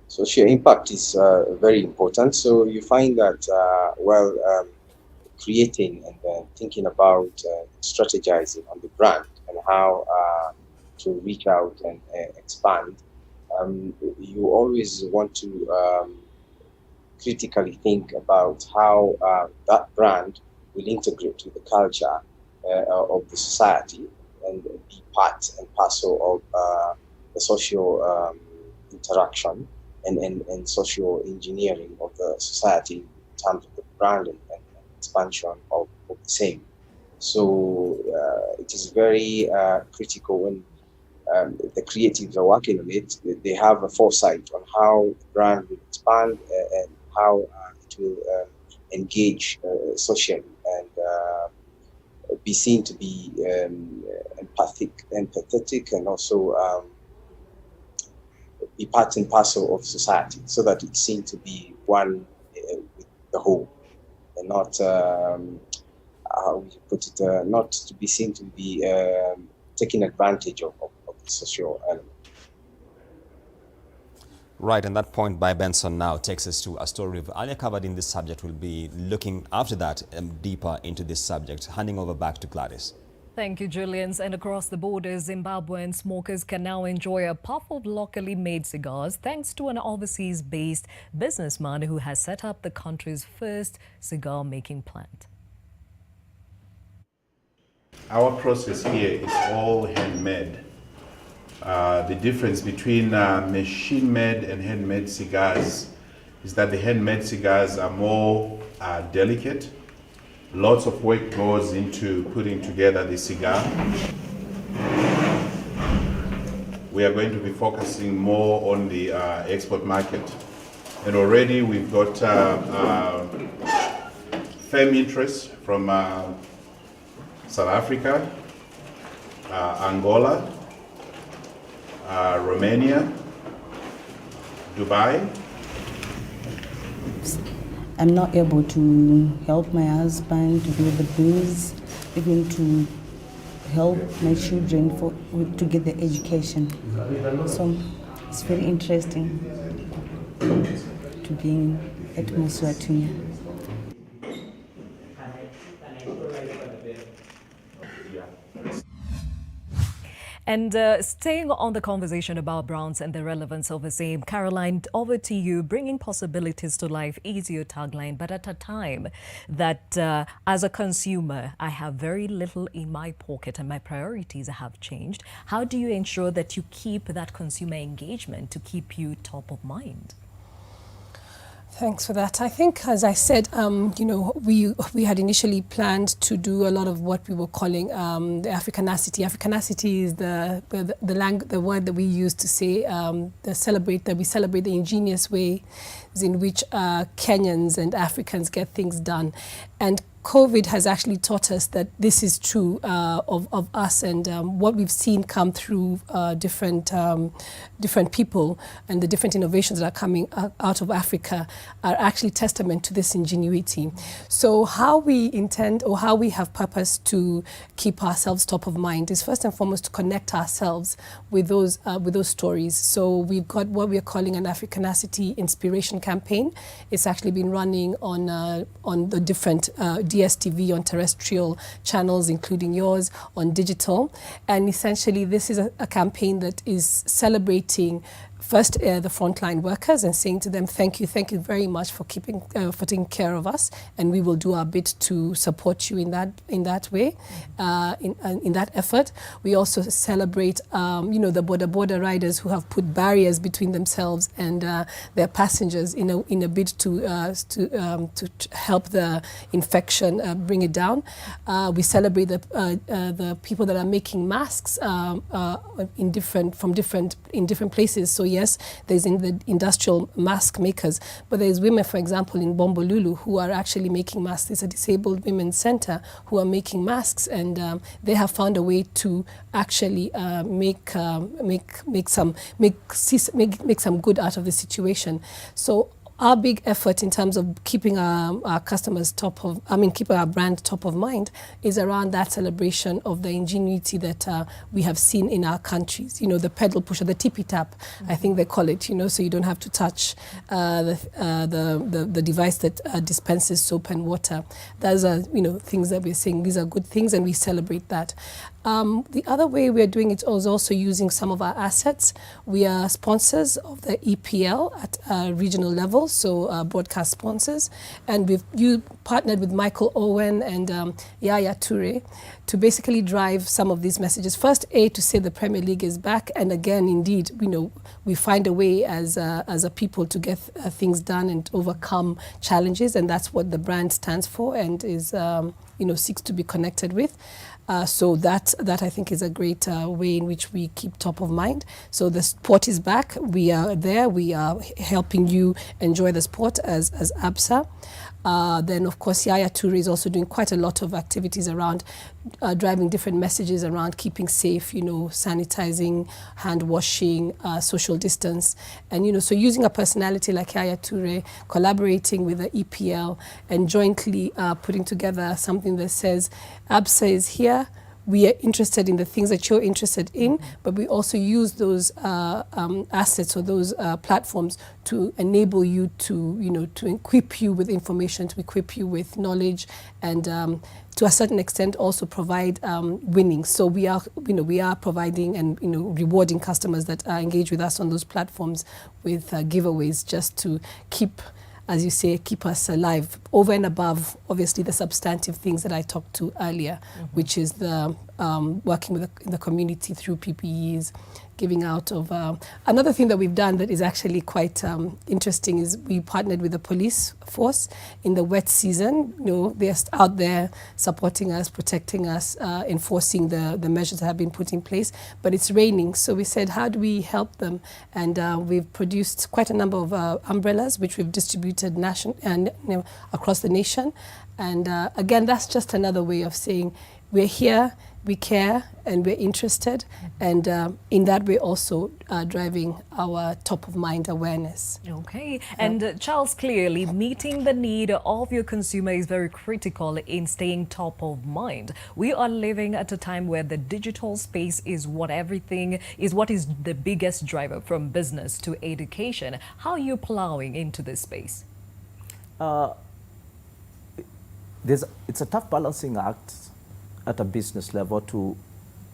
Social impact is very important. So you find that, creating and thinking about strategizing on the brand and how to reach out and expand, you always want to critically think about how that brand will integrate with the culture of the society and be part and parcel of the social interaction and social engineering of the society in terms of the brand and expansion of the same. So it is very critical when the creatives are working on it. They have a foresight on how the brand will expand and how it will engage socially and be seen to be empathetic and also be part and parcel of society, so that it's seen to be one with the whole. And not, how would you put it, not to be seen to be taking advantage of the social element. Right, and that point by Benson now takes us to a story we've earlier covered in this subject. We'll be looking after that deeper into this subject. Handing over back to Gladys. Thank you, Julian. And across the border, Zimbabwean smokers can now enjoy a puff of locally made cigars thanks to an overseas-based businessman who has set up the country's first cigar-making plant. Our process here is all handmade. The difference between machine-made and handmade cigars is that the handmade cigars are more delicate. Lots of work goes into putting together the cigar. We are going to be focusing more on the export market. And already we've got firm interest from South Africa, Angola, Romania, Dubai. I'm not able to help my husband to do the bills, even to help my children to get the education. So it's very interesting to be at Muswatunya. And staying on the conversation about brands and the relevance of the same, Caroline, over to you. Bringing possibilities to life is your tagline, but at a time that as a consumer, I have very little in my pocket and my priorities have changed. How do you ensure that you keep that consumer engagement to keep you top of mind? Thanks for that. I think, as I said, you know, we had initially planned to do a lot of what we were calling the Africanacity. Africanacity is the word that we use to say we celebrate the ingenious ways in which Kenyans and Africans get things done. And COVID has actually taught us that this is true of us, and what we've seen come through different people and the different innovations that are coming out of Africa are actually testament to this ingenuity. So how we intend, or how we have purpose to keep ourselves top of mind, is first and foremost to connect ourselves with those stories. So we've got what we are calling an Africanacity inspiration campaign. It's actually been running on the different DSTV, on terrestrial channels, including yours, on digital. And essentially, this is a campaign that is celebrating first the frontline workers and saying to them, thank you very much for taking care of us, and we will do our bit to support you in that way, in that effort. We also celebrate, you know, the border riders who have put barriers between themselves and their passengers in a bid to help the infection, bring it down. We celebrate the people that are making masks in different places. So yes, there's in the industrial mask makers, but there's women, for example, in Bombolulu who are actually making masks. It's a disabled women's center who are making masks, and they have found a way to actually make some good out of the situation. So our big effort in terms of keeping our customers keeping our brand top of mind is around that celebration of the ingenuity that we have seen in our countries. You know, the pedal pusher, the tippy tap, I think they call it, you know, so you don't have to touch the device that dispenses soap and water. Those are, you know, things that we're saying, these are good things, and we celebrate that. The other way we're doing it is also using some of our assets. We are sponsors of the EPL at regional level, so broadcast sponsors. And we've partnered with Michael Owen and Yaya Toure to basically drive some of these messages. First, to say the Premier League is back, and again, indeed, you know, we find a way as a people to get things done and overcome challenges, and that's what the brand stands for and is, you know, seeks to be connected with. So that I think is a great way in which we keep top of mind. So the sport is back. We are there. We are helping you enjoy the sport as ABSA. Then, of course, Yaya Toure is also doing quite a lot of activities around driving different messages around keeping safe, you know, sanitizing, hand washing, social distance. And, you know, so using a personality like Yaya Toure, collaborating with the EPL and jointly putting together something that says, ABSA is here. We are interested in the things that you're interested in, but we also use those assets or those platforms to enable you to, you know, to equip you with information, to equip you with knowledge, and to a certain extent also provide winnings. So we are providing and, you know, rewarding customers that engage with us on those platforms with giveaways, just to keep, as you say, keep us alive, over and above, obviously, the substantive things that I talked to earlier, which is the working with the community through PPEs, giving out of... another thing that we've done that is actually quite interesting is we partnered with the police force in the wet season. You know, they're out there supporting us, protecting us, enforcing the measures that have been put in place. But it's raining, so we said, how do we help them? And we've produced quite a number of umbrellas, which we've distributed across the nation. And again, that's just another way of saying we're here, we care, and we're interested, and in that way also driving our top-of-mind awareness. Okay, and Charles, clearly meeting the need of your consumer is very critical in staying top of mind. We are living at a time where the digital space is what is the biggest driver, from business to education. How are you plowing into this space? It's a tough balancing act at a business level to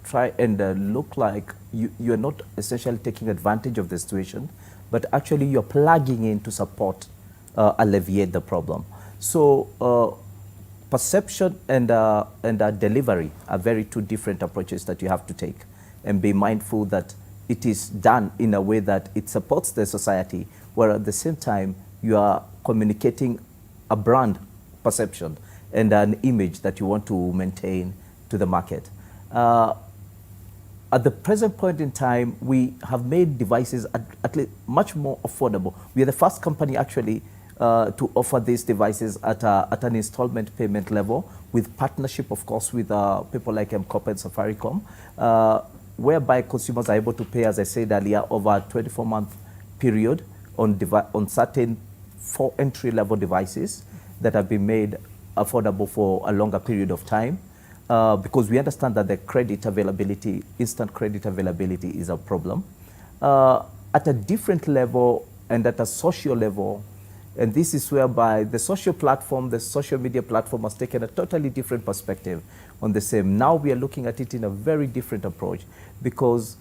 try and look like you're not essentially taking advantage of the situation, but actually you're plugging in to support alleviate the problem. So perception and delivery are very two different approaches that you have to take, and be mindful that it is done in a way that it supports the society, where at the same time you are communicating a brand perception and an image that you want to maintain to the market. At the present point in time, we have made devices at least much more affordable. We are the first company actually to offer these devices at an installment payment level, with partnership, of course, with people like M-Corp and Safaricom, whereby consumers are able to pay, as I said earlier, over a 24-month period on certain 4 entry-level devices that have been made affordable for a longer period of time, because we understand that the credit availability, instant credit availability, is a problem. At a different level and at a social level, and this is whereby the social platform, the social media platform, has taken a totally different perspective on the same. Now we are looking at it in a very different approach, because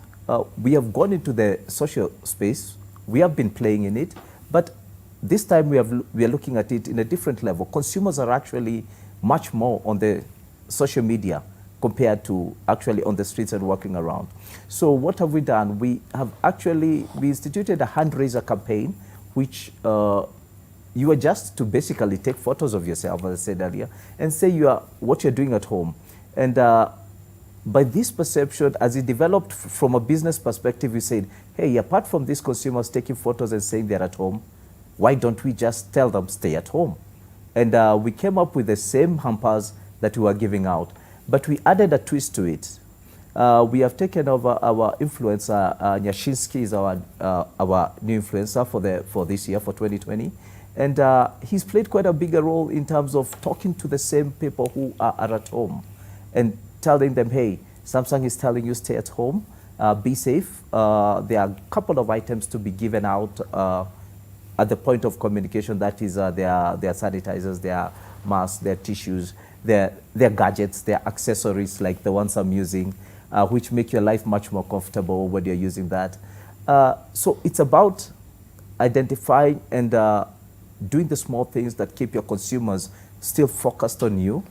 we have gone into the social space, we have been playing in it, but this time we are looking at it in a different level. Consumers are actually much more on the social media compared to actually on the streets and walking around. So what have we done? We instituted a hand raiser campaign, which you are just to basically take photos of yourself, as I said earlier, and say what you're doing at home. And by this perception, as it developed from a business perspective, we said, hey, apart from these consumers taking photos and saying they're at home, why don't we just tell them stay at home? And we came up with the same hampers that we were giving out, but we added a twist to it. We have taken over our influencer, Nyashinsky is our new influencer for this year, for 2020. And he's played quite a bigger role in terms of talking to the same people who are at home and telling them, hey, Samsung is telling you stay at home, be safe. There are a couple of items to be given out at the point of communication, that is their sanitizers, their masks, their tissues, their gadgets, their accessories like the ones I'm using, which make your life much more comfortable when you're using that. So it's about identifying and doing the small things that keep your consumers still focused on you,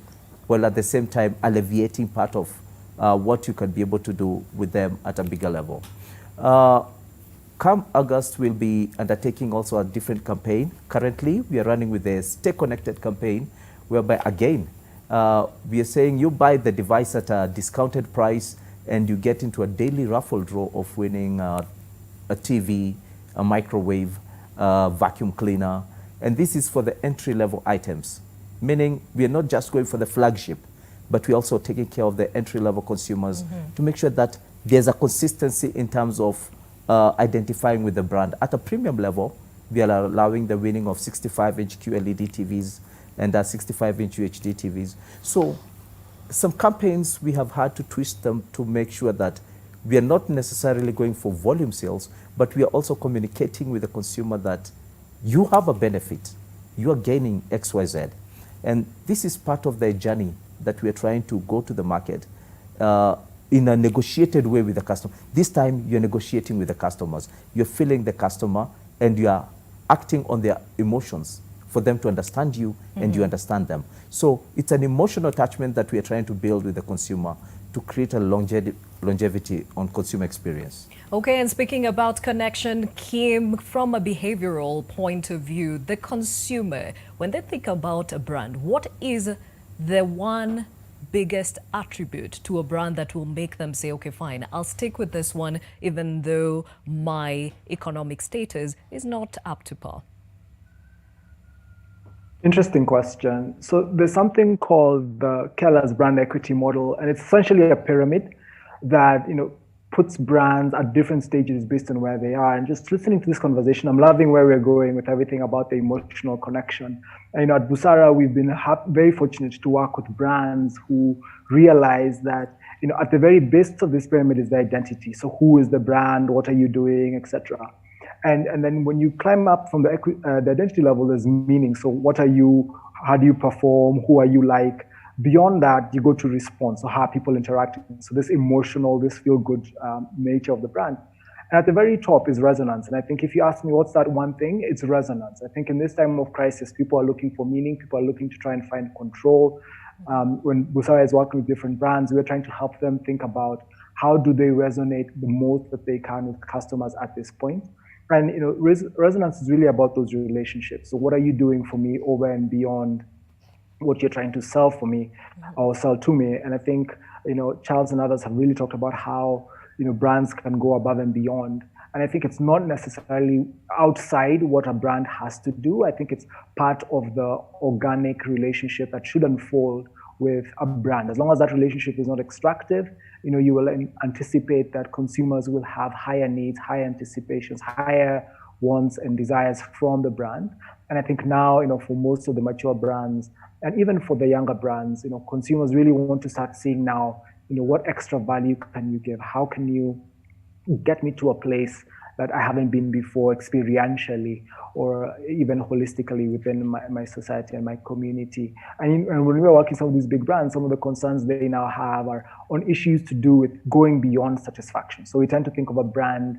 while at the same time alleviating part of what you can be able to do with them at a bigger level. Come August, we'll be undertaking also a different campaign. Currently, we are running with a Stay Connected campaign, whereby, again, we are saying you buy the device at a discounted price and you get into a daily raffle draw of winning a TV, a microwave, vacuum cleaner. And this is for the entry-level items, meaning we are not just going for the flagship, but we're also taking care of the entry-level consumers to make sure that there's a consistency in terms of identifying with the brand. At a premium level, we are allowing the winning of 65-inch QLED TVs and 65-inch UHD TVs. So some campaigns, we have had to twist them to make sure that we are not necessarily going for volume sales, but we are also communicating with the consumer that you have a benefit, you are gaining XYZ. And this is part of the journey that we are trying to go to the market in a negotiated way with the customer. This time, you're negotiating with the customers. You're feeling the customer, and you are acting on their emotions for them to understand you, and you understand them. So it's an emotional attachment that we are trying to build with the consumer to create a longevity on consumer experience. Okay, and speaking about connection, Kim, from a behavioral point of view, the consumer, when they think about a brand, what is the one biggest attribute to a brand that will make them say, okay, fine, I'll stick with this one even though my economic status is not up to par? Interesting question. So there's something called the Keller's brand equity model, and it's essentially a pyramid that puts brands at different stages based on where they are. And just listening to this conversation, I'm loving where we're going with everything about the emotional connection. And at Busara, we've been very fortunate to work with brands who realize that at the very base of this pyramid is the identity. So who is the brand? What are you doing, etc. And then when you climb up from the identity level, there's meaning. So what are you? How do you perform? Who are you like? Beyond that, you go to response, so how are people interacting? So this emotional, this feel-good nature of the brand. And at the very top is resonance. And I think if you ask me what's that one thing, it's resonance. I think in this time of crisis, people are looking for meaning. People are looking to try and find control. When Busara is working with different brands, we're trying to help them think about how do they resonate the most that they can with customers at this point. And resonance is really about those relationships. So what are you doing for me over and beyond what you're trying to sell for me or sell to me? And I think, Charles and others have really talked about how brands can go above and beyond. And I think it's not necessarily outside what a brand has to do. I think it's part of the organic relationship that should unfold with a brand. As long as that relationship is not extractive, you will anticipate that consumers will have higher needs, higher anticipations, higher wants and desires from the brand. And I think now, for most of the mature brands, and even for the younger brands, consumers really want to start seeing now, what extra value can you give? How can you get me to a place that I haven't been before experientially or even holistically within my society and my community? And when we're working some of these big brands, some of the concerns they now have are on issues to do with going beyond satisfaction. So we tend to think of a brand,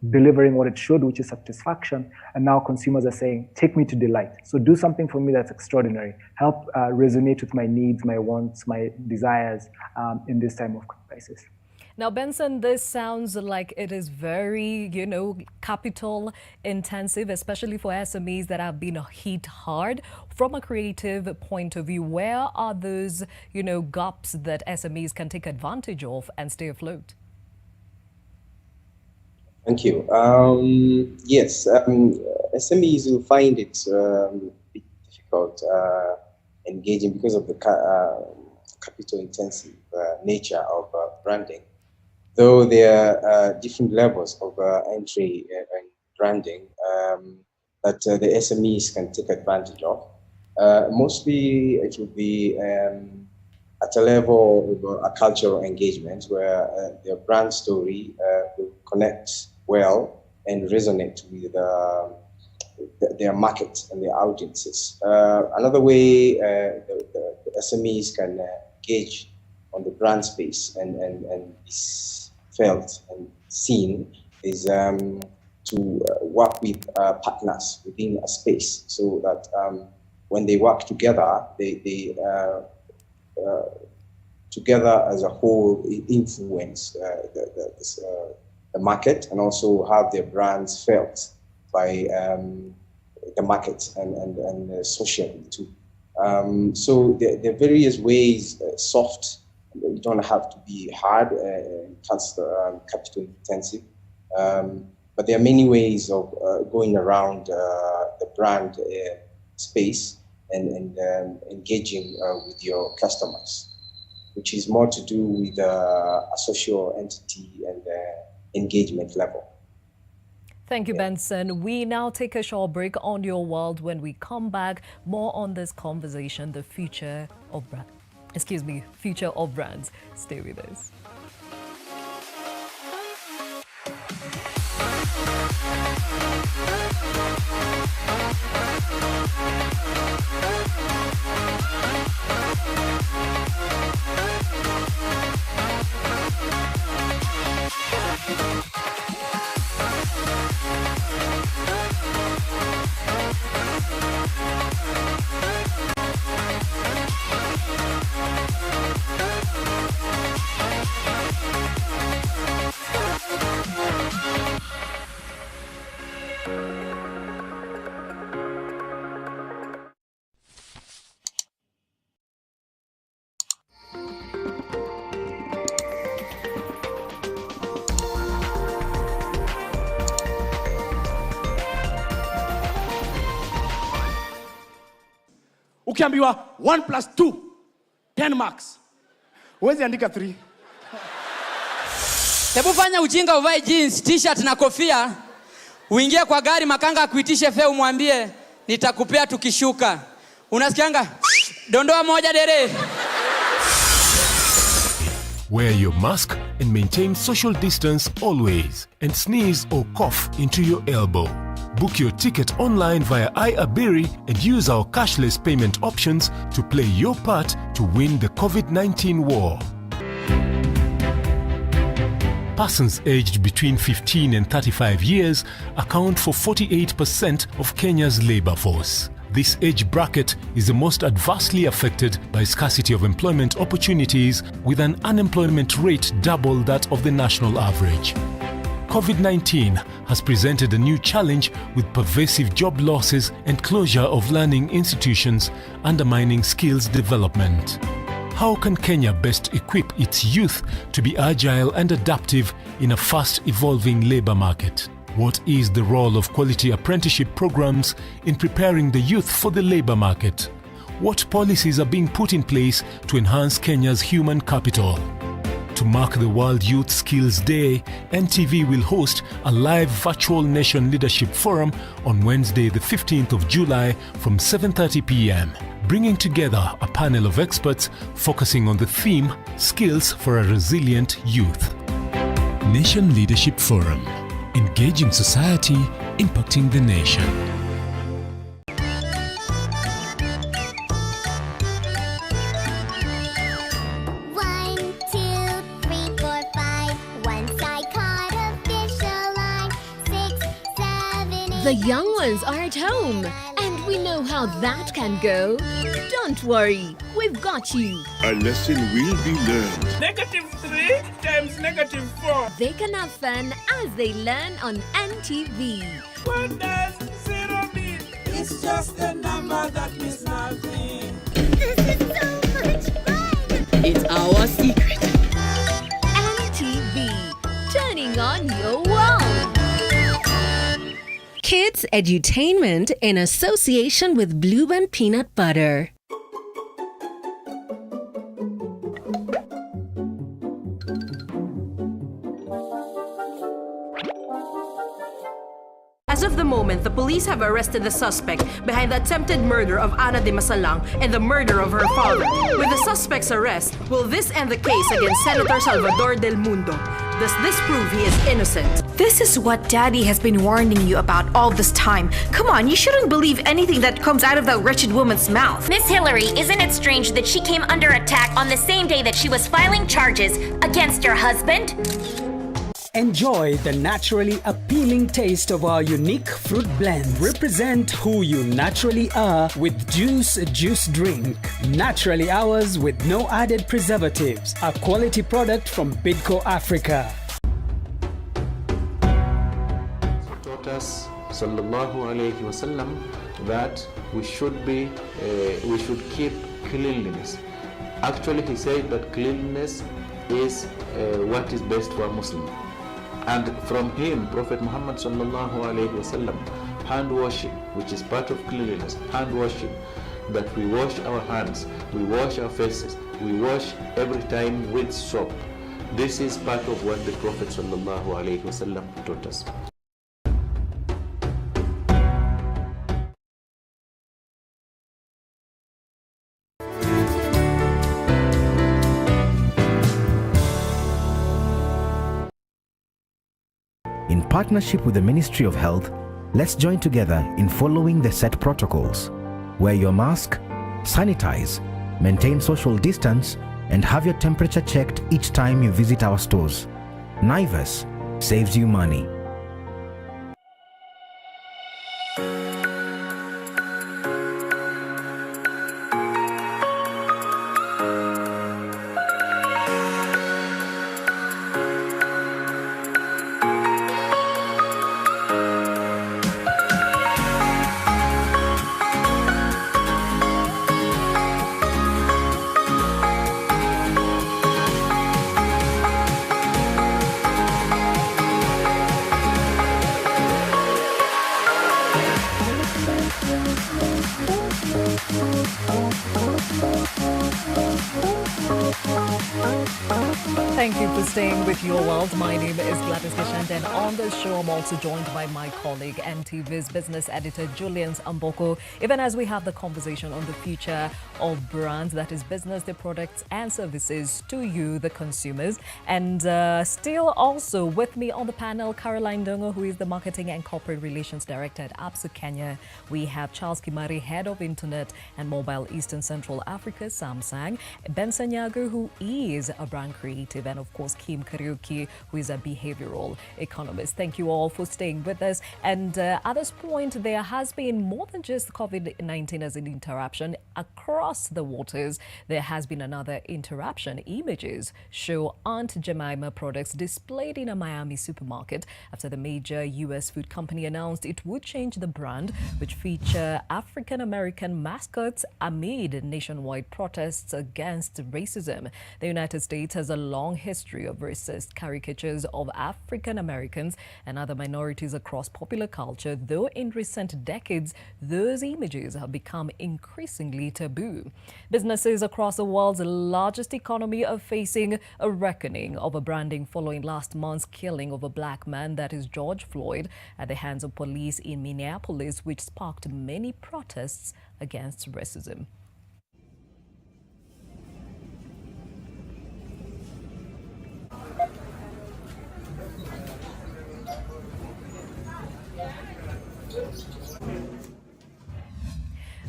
delivering what it should, which is satisfaction. And now consumers are saying, take me to delight. So do something for me that's extraordinary. Help resonate with my needs, my wants, my desires in this time of crisis. Now, Benson, this sounds like it is very, capital intensive, especially for SMEs that have been hit hard. From a creative point of view, where are those, gaps that SMEs can take advantage of and stay afloat? Thank you. Yes, SMEs will find it difficult engaging because of the capital intensive nature of branding. Though there are different levels of entry and branding that the SMEs can take advantage of. Mostly it will be at a level of a cultural engagement where their brand story will connect well and resonate with their market and their audiences. Another way the SMEs can engage on the brand space and be felt and seen is to work with partners within a space, so that when they work together, they together as a whole influence the market and also have their brands felt by the market and socially too. So there are various ways, soft. You don't have to be hard and capital intensive, but there are many ways of going around the brand space and engaging with your customers, which is more to do with a social entity and engagement level. Thank you, Benson. We now take a short break on Your World. When we come back, more on this conversation, the future of brands. Future of brands. Stay with us. Ukiambiwa 1 + 2, 10 marks. Huwezi andika 3. Hebu fanya ujinga, uvae jeans, t-shirt na kofia. Uingie kwa gari, makanga akuitishe fare, umwambie nitakupea tukishuka. Unasikianga? Dondoa moja dere. Wear your mask and and maintain social distance always, and sneeze or cough into your elbow. Book your ticket online via iAbiri and use our cashless payment options to play your part to win the COVID-19 war. Persons aged between 15 and 35 years account for 48% of Kenya's labor force. This age bracket is the most adversely affected by scarcity of employment opportunities, with an unemployment rate double that of the national average. COVID-19 has presented a new challenge with pervasive job losses and closure of learning institutions, undermining skills development. How can Kenya best equip its youth to be agile and adaptive in a fast-evolving labor market? What is the role of quality apprenticeship programs in preparing the youth for the labor market? What policies are being put in place to enhance Kenya's human capital? To mark the World Youth Skills Day, NTV will host a live virtual Nation Leadership Forum on Wednesday, the 15th of July from 7:30 p.m., bringing together a panel of experts focusing on the theme, Skills for a Resilient Youth. Nation Leadership Forum. Engaging society, impacting the nation. The young ones are at home, and we know how that can go. Don't worry, we've got you. A lesson will be learned. -3 times -4. They can have fun as they learn on NTV. What does 0 mean? It's just a number that means nothing. This is so much fun! It's our secret. NTV, turning on your world. Kids edutainment in association with Blue Band Peanut Butter. As of the moment, the police have arrested the suspect behind the attempted murder of Ana de Masalang and the murder of her father. With the suspect's arrest, will this end the case against Senator Salvador Del Mundo? Does this prove he is innocent? This is what Daddy has been warning you about all this time. Come on, you shouldn't believe anything that comes out of that wretched woman's mouth. Miss Hillary, isn't it strange that she came under attack on the same day that she was filing charges against your husband? Enjoy the naturally appealing taste of our unique fruit blends. Represent who you naturally are with Juice Drink. Naturally ours with no added preservatives. A quality product from Bidco Africa. Taught us, sallallahu alayhi wasallam, that we should keep cleanliness. Actually, he said that cleanliness is what is best for a Muslim. And from him, Prophet Muhammad sallallahu alayhi wasallam, hand washing, which is part of cleanliness, hand washing, that we wash our hands, we wash our faces, we wash every time with soap. This is part of what the Prophet sallallahu alayhi wasallam taught us. In partnership with the Ministry of Health, let's join together in following the set protocols. Wear your mask, sanitize, maintain social distance, and have your temperature checked each time you visit our stores. Naivas saves you money. staying with Your World. My name is Gladys Gachanja, and on the show I'm also joined by my colleague, NTV's business editor, Julian Amboko, even as we have the conversation on the future of brands, that is business, their products and services to you, the consumers. And still also with me on the panel, Caroline Dongo, who is the Marketing and Corporate Relations Director at Africana. We have Charles Kimari, Head of Internet and Mobile Eastern Central Africa, Samsung. Benson Yago, who is a brand creative, and of course Kim Kariuki, who is a behavioral economist. Thank you all for staying with us. And at this point, there has been more than just COVID-19 as an interruption. Across the waters, there has been another interruption. Images show Aunt Jemima products displayed in a Miami supermarket after the major U.S. food company announced it would change the brand, which feature African-American mascots amid nationwide protests against racism. The United States has a long history of racist caricatures of African Americans and other minorities across popular culture, though in recent decades, those images have become increasingly taboo. Businesses across the world's largest economy are facing a reckoning over branding following last month's killing of a black man, that is George Floyd, at the hands of police in Minneapolis, which sparked many protests against racism.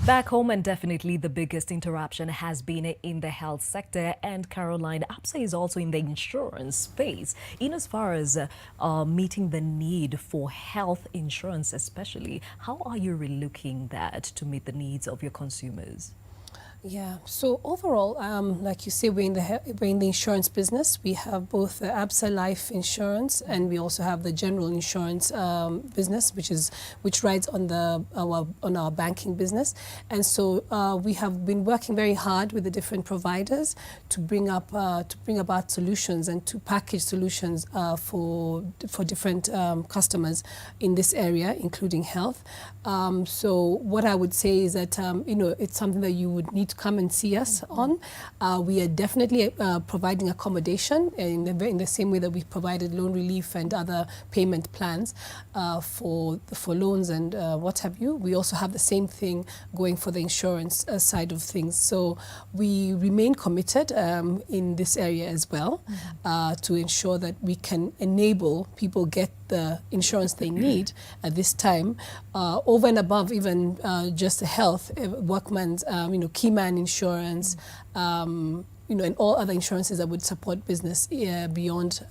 Back home, and definitely the biggest interruption has been in the health sector. And Caroline, APSA is also in the insurance space, in as far as meeting the need for health insurance especially. How are you relooking that to meet the needs of your consumers? Yeah, so overall, like you say, we're in the insurance business. We have both the ABSA life insurance, and we also have the general insurance business, which rides on our banking business. And so we have been working very hard with the different providers to bring about solutions and to package solutions for different customers in this area, including health. So what I would say is that it's something that you would need to come and see us on. We are definitely providing accommodation in the same way that we provided loan relief and other payment plans for loans and what have you. We also have the same thing going for the insurance side of things. So we remain committed in this area as well to ensure that we can enable people get the insurance they need at this time, over and above even just the health, workman's, keyman insurance, and all other insurances that would support business beyond,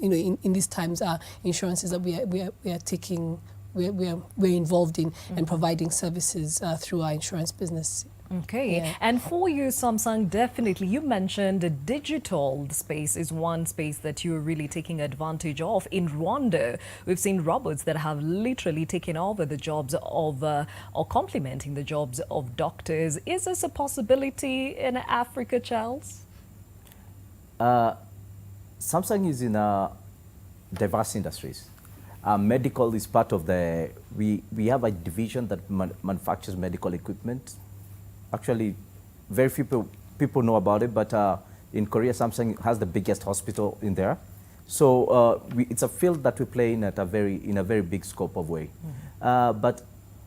in these times, insurances that we are taking, we're involved in and providing services through our insurance business. Okay, yeah. And for you, Samsung, definitely, you mentioned the digital space is one space that you're really taking advantage of. In Rwanda, we've seen robots that have literally taken over the jobs of, or complementing the jobs of doctors. Is this a possibility in Africa, Charles? Samsung is in diverse industries. Medical is part of the, we have a division that manufactures medical equipment. Actually, very few people know about it, but in Korea, Samsung has the biggest hospital in there. So it's a field that we play in at a very big scope of way. But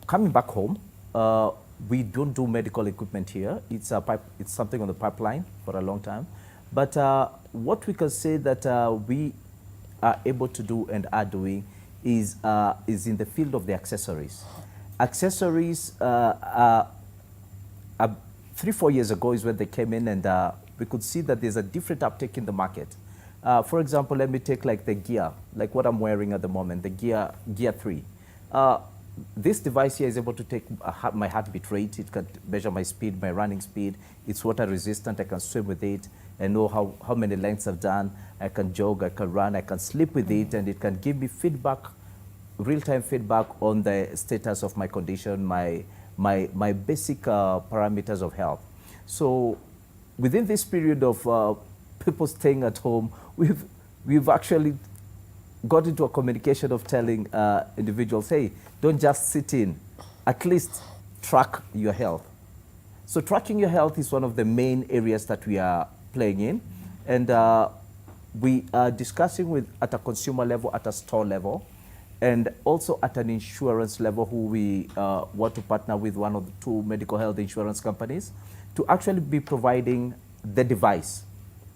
coming back home, we don't do medical equipment here. It's something on the pipeline for a long time. But what we can say that we are able to do and are doing is in the field of the accessories. Accessories 3-4 years ago is when they came in, and we could see that there's a different uptake in the market. For example, let me take like the gear, like what I'm wearing at the moment, the Gear 3. This device here is able to take my heartbeat rate. It can measure my speed, my running speed. It's water resistant. I can swim with it. I know how many lengths I've done. I can jog, I can run, I can sleep with it, and it can give me feedback, real-time feedback on the status of my condition, my basic parameters of health. So within this period of people staying at home, we've actually got into a communication of telling individuals, hey, don't just sit in, at least track your health. So tracking your health is one of the main areas that we are playing in. And we are discussing at a consumer level, at a store level, and also at an insurance level, who we want to partner with one of the 2 medical health insurance companies to actually be providing the device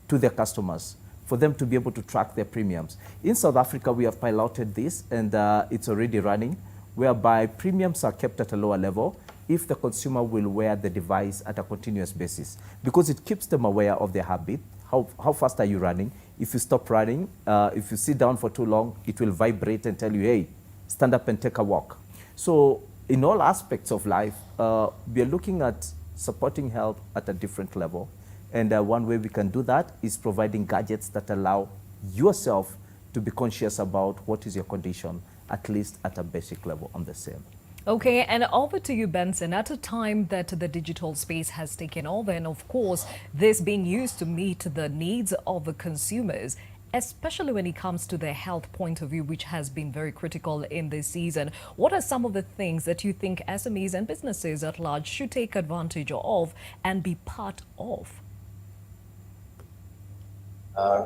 to their customers for them to be able to track their premiums. In South Africa, we have piloted this, and it's already running, whereby premiums are kept at a lower level if the consumer will wear the device at a continuous basis, because it keeps them aware of their habit. How fast are you running? If you stop running, if you sit down for too long, it will vibrate and tell you, hey, stand up and take a walk. So in all aspects of life, we are looking at supporting health at a different level. And one way we can do that is providing gadgets that allow yourself to be conscious about what is your condition, at least at a basic level on the same. Okay, and over to you, Benson. At a time that the digital space has taken over, and of course, this being used to meet the needs of the consumers, especially when it comes to their health point of view, which has been very critical in this season, what are some of the things that you think SMEs and businesses at large should take advantage of and be part of?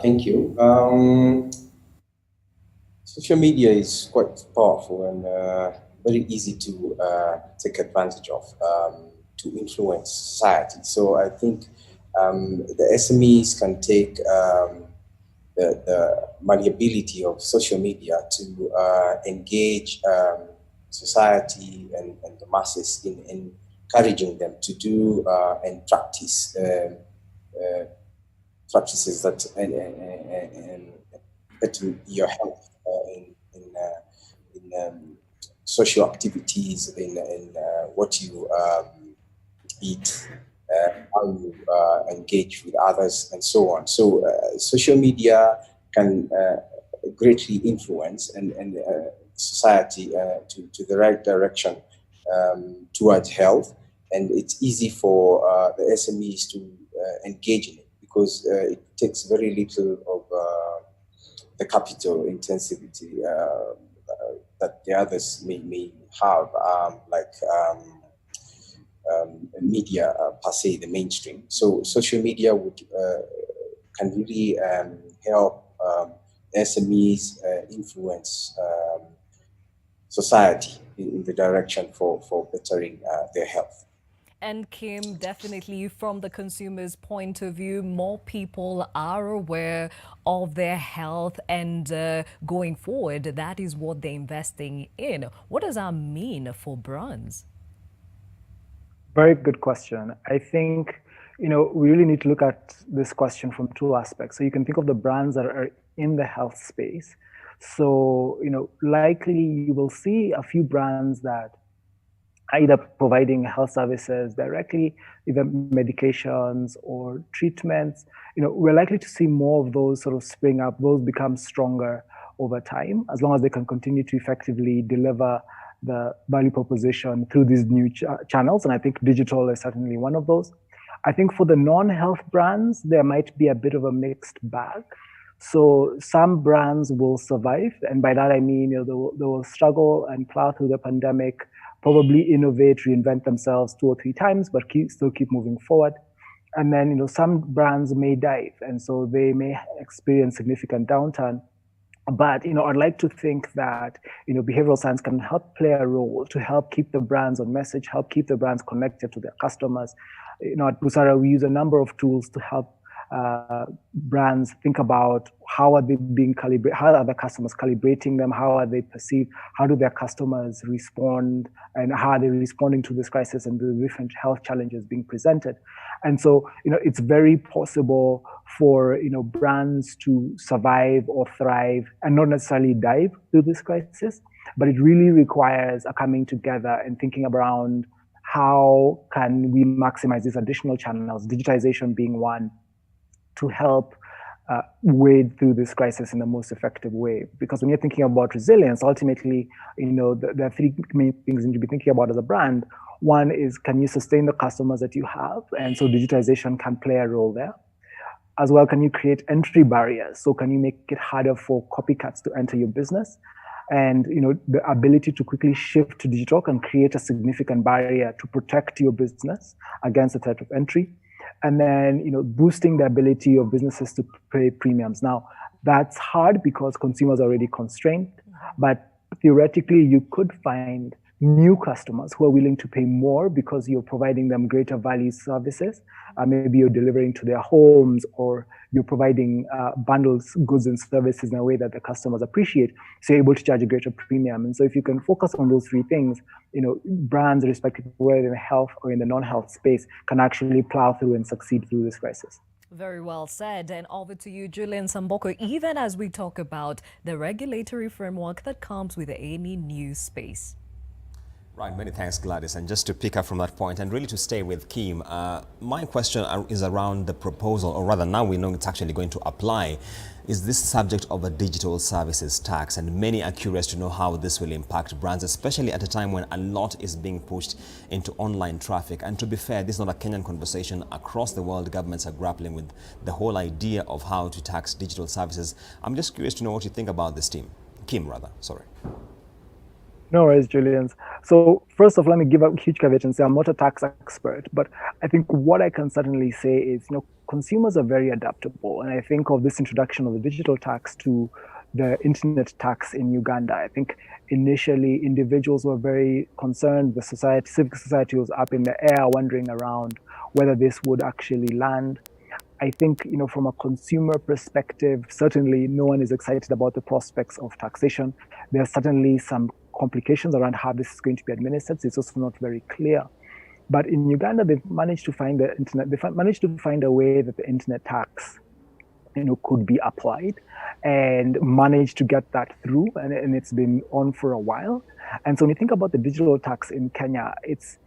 Thank you. Social media is quite powerful and very easy to take advantage of to influence society. So I think the SMEs can take the malleability of social media to engage society and the masses in encouraging them to do and practice practices that better your health in social activities, in what you eat, how you engage with others, and so on. So social media can greatly influence and society to the right direction towards health, and it's easy for the SMEs to engage in it, because it takes very little of the capital intensity that the others may have, like media per se, the mainstream. So social media can really help SMEs influence society in the direction for bettering their health. And Kim, definitely from the consumer's point of view, more people are aware of their health, and going forward, that is what they're investing in. What does that mean for brands? Very good question. I think, we really need to look at this question from 2 aspects. So you can think of the brands that are in the health space. So, likely you will see a few brands that are either providing health services directly, either medications or treatments. We're likely to see more of those sort of spring up, those become stronger over time, as long as they can continue to effectively deliver the value proposition through these new channels. And I think digital is certainly one of those. I think for the non-health brands, there might be a bit of a mixed bag. So some brands will survive. And by that, I mean, they will struggle and plow through the pandemic, probably innovate, reinvent themselves 2 or 3 times, but still keep moving forward. And then, some brands may dive, and so they may experience significant downturn. But, I'd like to think that, behavioral science can help play a role to help keep the brands on message, help keep the brands connected to their customers. At Busara, we use a number of tools to help brands think about how are they being calibrated, how are the customers calibrating them, how are they perceived, how do their customers respond, and how are they responding to this crisis and the different health challenges being presented. And so, it's very possible for, brands to survive or thrive and not necessarily dive through this crisis, but it really requires a coming together and thinking around how can we maximize these additional channels, digitization being one, to help wade through this crisis in the most effective way. Because when you're thinking about resilience, ultimately, there are 3 main things you need to be thinking about as a brand. One is, can you sustain the customers that you have? And so digitization can play a role there. As well, can you create entry barriers? So can you make it harder for copycats to enter your business? And the ability to quickly shift to digital can create a significant barrier to protect your business against the threat of entry. and then boosting the ability of businesses to pay premiums. Now, that's hard because consumers are already constrained, but theoretically, you could find new customers who are willing to pay more because you're providing them greater value services. Maybe you're delivering to their homes, or you're providing bundles, goods and services in a way that the customers appreciate. So you're able to charge a greater premium. And so if you can focus on those three things, brands, irrespective of whether in the health or in the non-health space, can actually plow through and succeed through this crisis. Very well said. And over to you, Julian Samboko, even as we talk about the regulatory framework that comes with any new space. Right, many thanks, Gladys. And just to pick up from that point, and really to stay with Kim, my question is around the proposal, or rather now we know it's actually going to apply, is this subject of a digital services tax. And many are curious to know how this will impact brands, especially at a time when a lot is being pushed into online traffic. And to be fair, this is not a Kenyan conversation. Across the world, governments are grappling with the whole idea of how to tax digital services. I'm just curious to know what you think about this, Kim, sorry. No worries, Julian. So first off, let me give a huge caveat and say I'm not a tax expert, but I think what I can certainly say is, consumers are very adaptable. And I think of this introduction of the digital tax to the internet tax in Uganda. I think initially individuals were very concerned. The civic society was up in the air, wondering around whether this would actually land. I think, from a consumer perspective, certainly no one is excited about the prospects of taxation. There are certainly some complications around how this is going to be administered. So it's also not very clear. But in Uganda, they've managed to find a way that the internet tax, could be applied, and managed to get that through. And it's been on for a while. And so when you think about the digital tax in Kenya, it's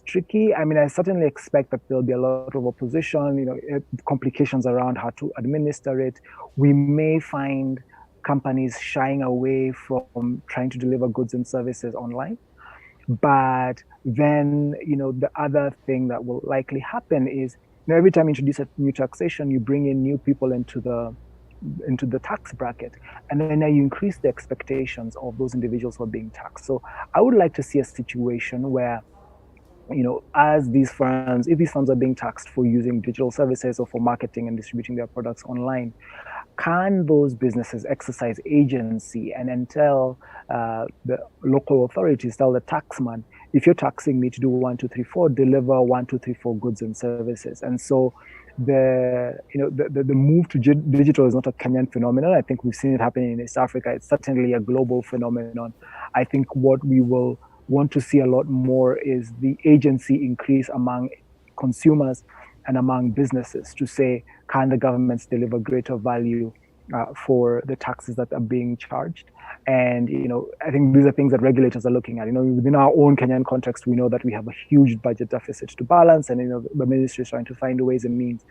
tricky. I mean, I certainly expect that there'll be a lot of opposition, complications around how to administer it. We may find companies shying away from trying to deliver goods and services online. But then, the other thing that will likely happen is, every time you introduce a new taxation, you bring in new people into the tax bracket, and then you increase the expectations of those individuals who are being taxed. So I would like to see a situation where, as if these firms are being taxed for using digital services or for marketing and distributing their products online, can those businesses exercise agency and then tell the local authorities, tell the taxman, if you're taxing me to do 1, 2, 3, 4, deliver 1, 2, 3, 4 goods and services. And so the move to digital is not a Kenyan phenomenon. I think we've seen it happening in East Africa. It's certainly a global phenomenon. I think what we will want to see a lot more is the agency increase among consumers and among businesses to say, can the governments deliver greater value for the taxes that are being charged? And, I think these are things that regulators are looking at. Within our own Kenyan context, we know that we have a huge budget deficit to balance, and, the ministry is trying to find ways and means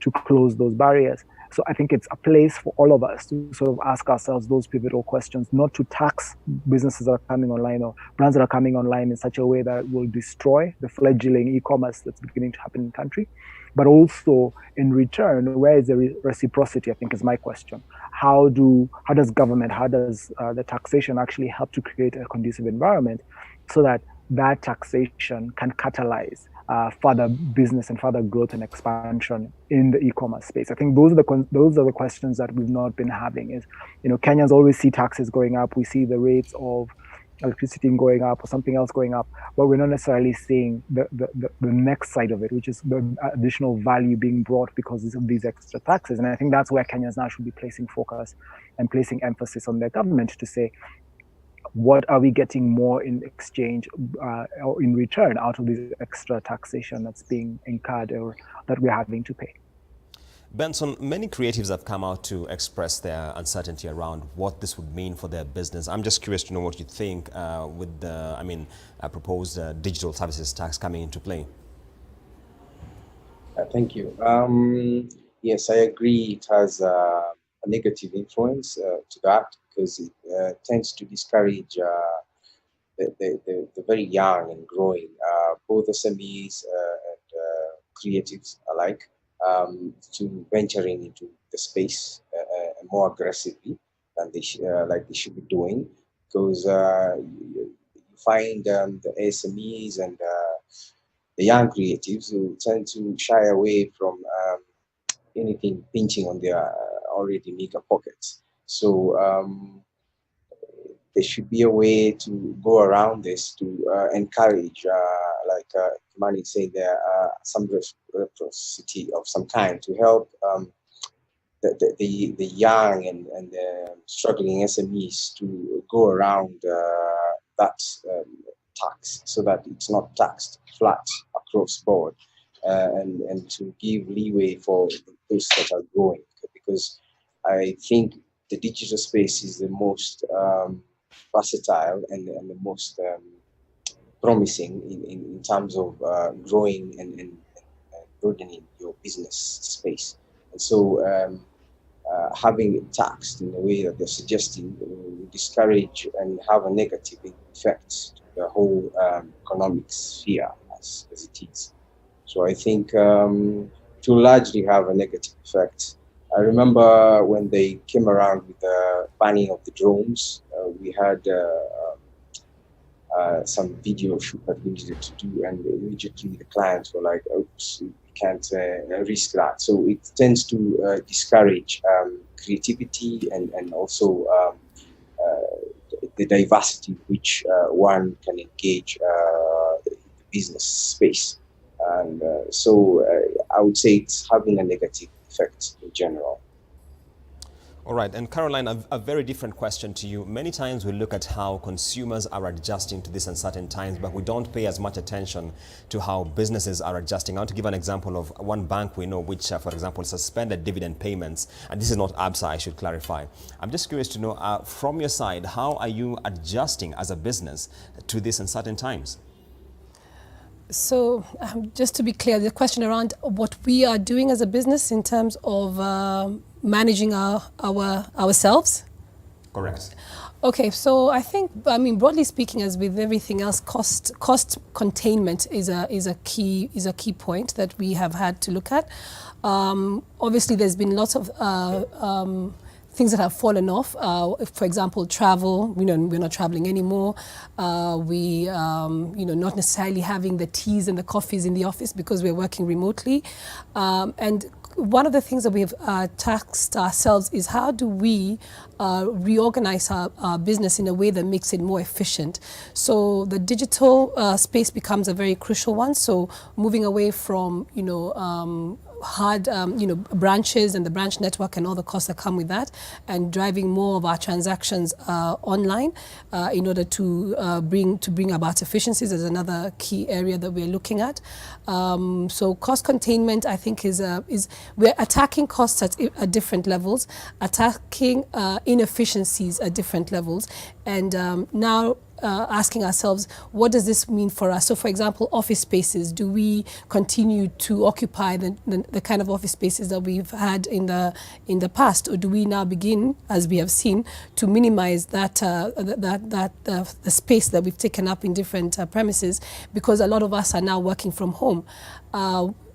to close those barriers. So I think it's a place for all of us to sort of ask ourselves those pivotal questions, not to tax businesses that are coming online or brands that are coming online in such a way that will destroy the fledgling e-commerce that's beginning to happen in the country, but also in return, where is the reciprocity, I think is my question. How does government, how does the taxation actually help to create a conducive environment so that taxation can catalyze further business and further growth and expansion in the e-commerce space? I think those are the questions that we've not been having. Is Kenyans always see taxes going up, we see the rates of electricity going up or something else going up, but we're not necessarily seeing the next side of it, which is the additional value being brought because of these extra taxes. And I think that's where Kenyans now should be placing focus and placing emphasis on their government to say, what are we getting more in exchange or in return out of this extra taxation that's being incurred or that we're having to pay? Benson, many creatives have come out to express their uncertainty around what this would mean for their business. I'm just curious to know what you think with the, proposed digital services tax coming into play. Thank you. Yes, I agree. It has a negative influence to that because it tends to discourage the very young and growing, both SMEs and creatives alike, to venturing into the space more aggressively than they should be doing, because you find the SMEs and the young creatives who tend to shy away from anything pinching on their already meager pockets. So there should be a way to go around this to encourage, like Kimani said, there some reciprocity of some kind to help the young and the struggling SMEs to go around that tax, so that it's not taxed flat across board, and to give leeway for those that are growing, because I think the digital space is the most versatile and the most promising in terms of growing and broadening your business space. And so having it taxed in the way that they're suggesting will discourage and have a negative effect to the whole economic sphere as it is. So I think to largely have a negative effect. I remember when they came around with the banning of the drones, we had some video shoot that we needed to do, and immediately the clients were like, oops, we can't risk that. So it tends to discourage creativity and also the diversity which one can engage the business space. And so I would say it's having a negative effect in general. All right, and Caroline, a very different question to you. Many times we look at how consumers are adjusting to these uncertain times, but we don't pay as much attention to how businesses are adjusting. I want to give an example of one bank we know which, for example, suspended dividend payments. And this is not ABSA, I should clarify. I'm just curious to know, from your side, how are you adjusting as a business to these uncertain times? So just to be clear, the question around what we are doing as a business in terms of managing ourselves? Correct. Okay, so I mean, broadly speaking, as with everything else, cost containment is a key point that we have had to look at. Obviously, there's been lots of things that have fallen off. For example, travel. We're not traveling anymore. Not necessarily having the teas and the coffees in the office because we're working remotely. And one of the things that we have tasked ourselves is how do we reorganize our business in a way that makes it more efficient. So the digital space becomes a very crucial one. So moving away from hard branches and the branch network and all the costs that come with that, and driving more of our transactions online in order to bring about efficiencies is another key area that we're looking at. So cost containment, I think, is we're attacking costs at different levels, attacking inefficiencies at different levels, and now asking ourselves, what does this mean for us? So, for example, office spaces. Do we continue to occupy the kind of office spaces that we've had in the past, or do we now begin, as we have seen, to minimize the space that we've taken up in different premises, because a lot of us are now working from home.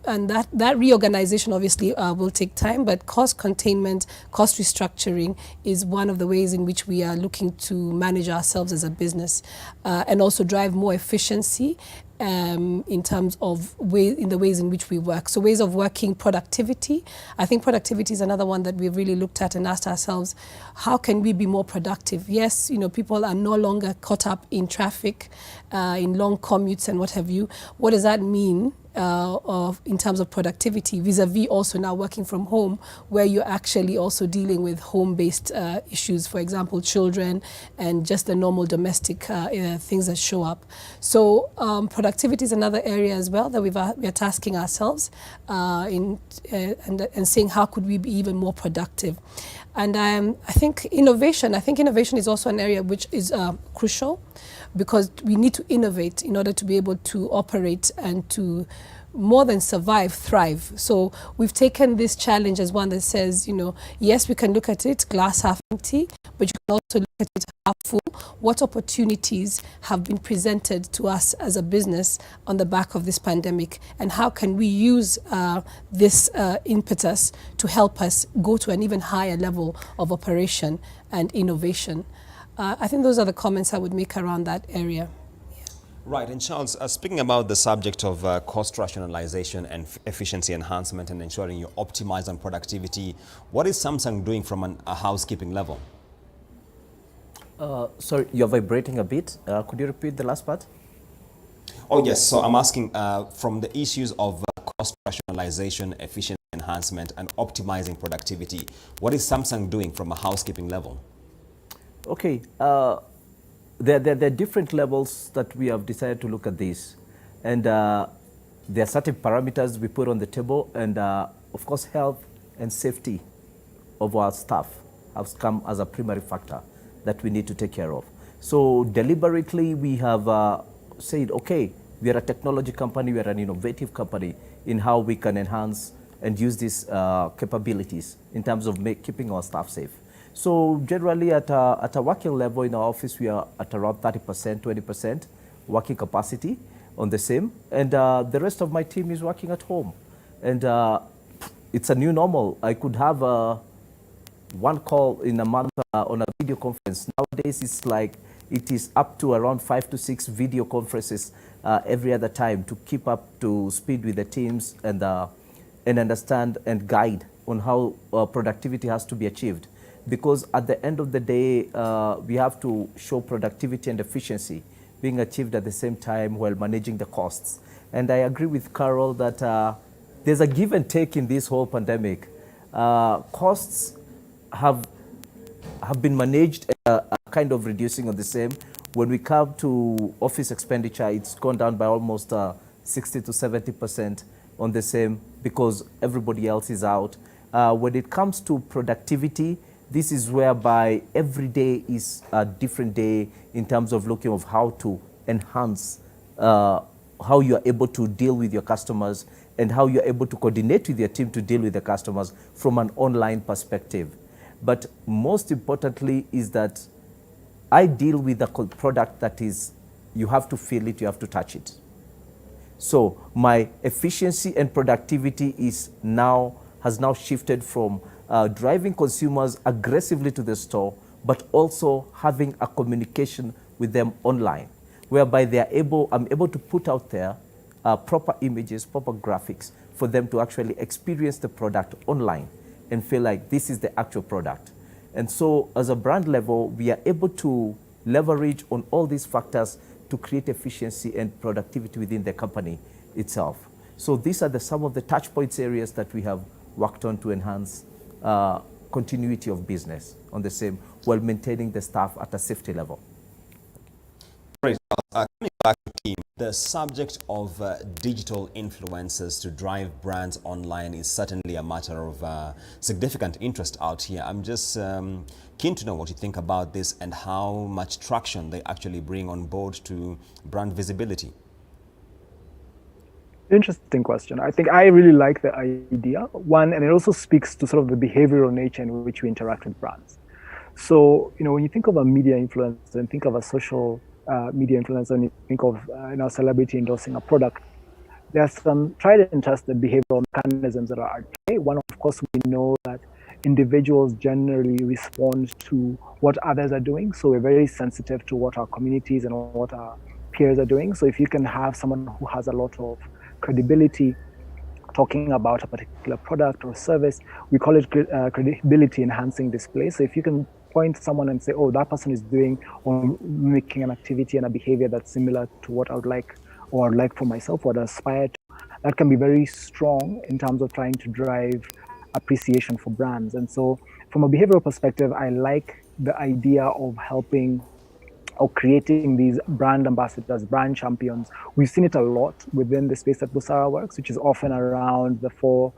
And that reorganization obviously will take time, but cost containment, cost restructuring is one of the ways in which we are looking to manage ourselves as a business, and also drive more efficiency in terms of the ways in which we work. So ways of working, productivity. I think productivity is another one that we've really looked at and asked ourselves, how can we be more productive? Yes, people are no longer caught up in traffic, in long commutes and what have you. What does that mean in terms of productivity, vis-a-vis also now working from home, where you're actually also dealing with home-based issues, for example, children and just the normal domestic things that show up. So productivity is another area as well that we're tasking ourselves and saying how could we be even more productive. And I think innovation is also an area which is crucial, because we need to innovate in order to be able to operate and to more than survive, thrive. So we've taken this challenge as one that says, yes, we can look at it glass half empty, but you can also look at it half full. What opportunities have been presented to us as a business on the back of this pandemic, and how can we use this impetus to help us go to an even higher level of operation and innovation? I think those are the comments I would make around that area. Right, and Charles, speaking about the subject of cost rationalization and efficiency enhancement and ensuring you optimize on productivity, what is Samsung doing from a housekeeping level? Sorry, you're vibrating a bit. Could you repeat the last part? Oh, yes. So I'm asking from the issues of cost rationalization, efficiency enhancement, and optimizing productivity, what is Samsung doing from a housekeeping level? Okay. There are different levels that we have decided to look at this. And there are certain parameters we put on the table. And of course, health and safety of our staff has come as a primary factor that we need to take care of. So deliberately, we have said, okay, we are a technology company, we are an innovative company in how we can enhance and use these capabilities in terms of keeping our staff safe. So generally at a working level in our office, we are at around 30%, 20% working capacity on the same. And the rest of my team is working at home. And it's a new normal. I could have one call in a month on a video conference. Nowadays, it's like it is up to around 5 to 6 video conferences every other time to keep up to speed with the teams and understand and guide on how productivity has to be achieved. Because at the end of the day, we have to show productivity and efficiency being achieved at the same time while managing the costs. And I agree with Carol that there's a give and take in this whole pandemic. Costs have been managed kind of reducing on the same. When we come to office expenditure, it's gone down by almost 60 to 70% on the same because everybody else is out. When it comes to productivity, this is whereby every day is a different day in terms of looking of how to enhance how you are able to deal with your customers and how you're able to coordinate with your team to deal with the customers from an online perspective. But most importantly is that I deal with a product that is, you have to feel it, you have to touch it. So my efficiency and productivity has now shifted from driving consumers aggressively to the store, but also having a communication with them online, whereby I'm able to put out there proper images, proper graphics for them to actually experience the product online and feel like this is the actual product. And so as a brand level, we are able to leverage on all these factors to create efficiency and productivity within the company itself. So these are some of the touch points areas that we have worked on to enhance continuity of business on the same while maintaining the staff at a safety level. Great. Coming back to team, the subject of digital influencers to drive brands online is certainly a matter of significant interest out here. I'm just keen to know what you think about this and how much traction they actually bring on board to brand visibility. Interesting question. I think I really like the idea. One, and it also speaks to sort of the behavioral nature in which we interact with brands. So, when you think of a media influencer and think of a social media influencer and you think of a celebrity endorsing a product, there's some tried and tested behavioral mechanisms that are at play. One, of course, we know that individuals generally respond to what others are doing. So we're very sensitive to what our communities and what our peers are doing. So if you can have someone who has a lot of credibility talking about a particular product or service, we call it credibility enhancing display. So if you can point to someone and say, oh, that person is doing or making an activity and a behavior that's similar to what I would like or I'd like for myself or I'd aspire to, that can be very strong in terms of trying to drive appreciation for brands. And so from a behavioral perspective, I like the idea of helping or creating these brand ambassadors, brand champions. We've seen it a lot within the space that Busara works, which is often around the for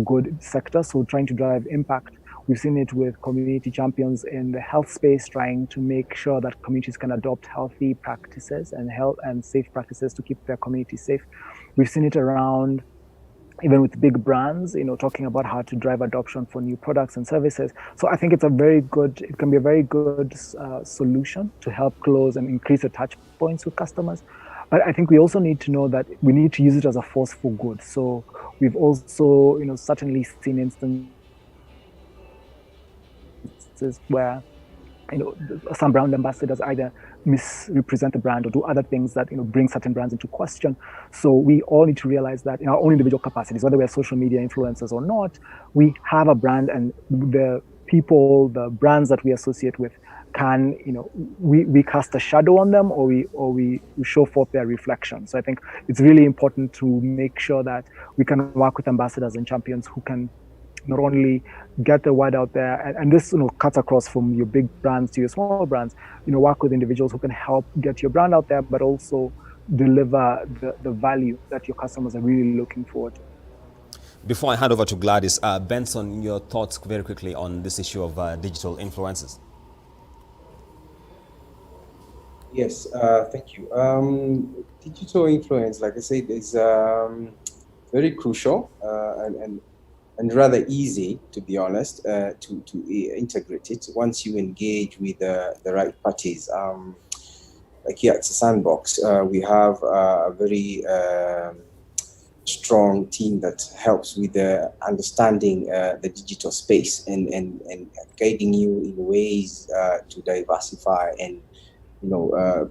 good sector, so trying to drive impact. We've seen it with community champions in the health space, trying to make sure that communities can adopt healthy practices and safe practices to keep their community safe. We've seen it around even with big brands, talking about how to drive adoption for new products and services. So I think it can be a very good solution to help close and increase the touch points with customers. But I think we also need to know that we need to use it as a force for good. So we've also, certainly seen instances where, some brand ambassadors either misrepresent the brand or do other things that bring certain brands into question. So we all need to realize that in our own individual capacities, whether we're social media influencers or not, we have a brand, and the people, the brands that we associate with can, we cast a shadow on them, or we show forth their reflection. So I think it's really important to make sure that we can work with ambassadors and champions who can not only get the word out there, and this cuts across from your big brands to your small brands, work with individuals who can help get your brand out there, but also deliver the value that your customers are really looking forward to. Before I hand over to Gladys, Benson, your thoughts very quickly on this issue of digital influencers. Yes, thank you. Digital influence, like I said, is very crucial and rather easy, to be honest, to integrate it once you engage with the right parties. Like here at the Sandbox, we have a very strong team that helps with understanding the digital space and guiding you in ways to diversify and, you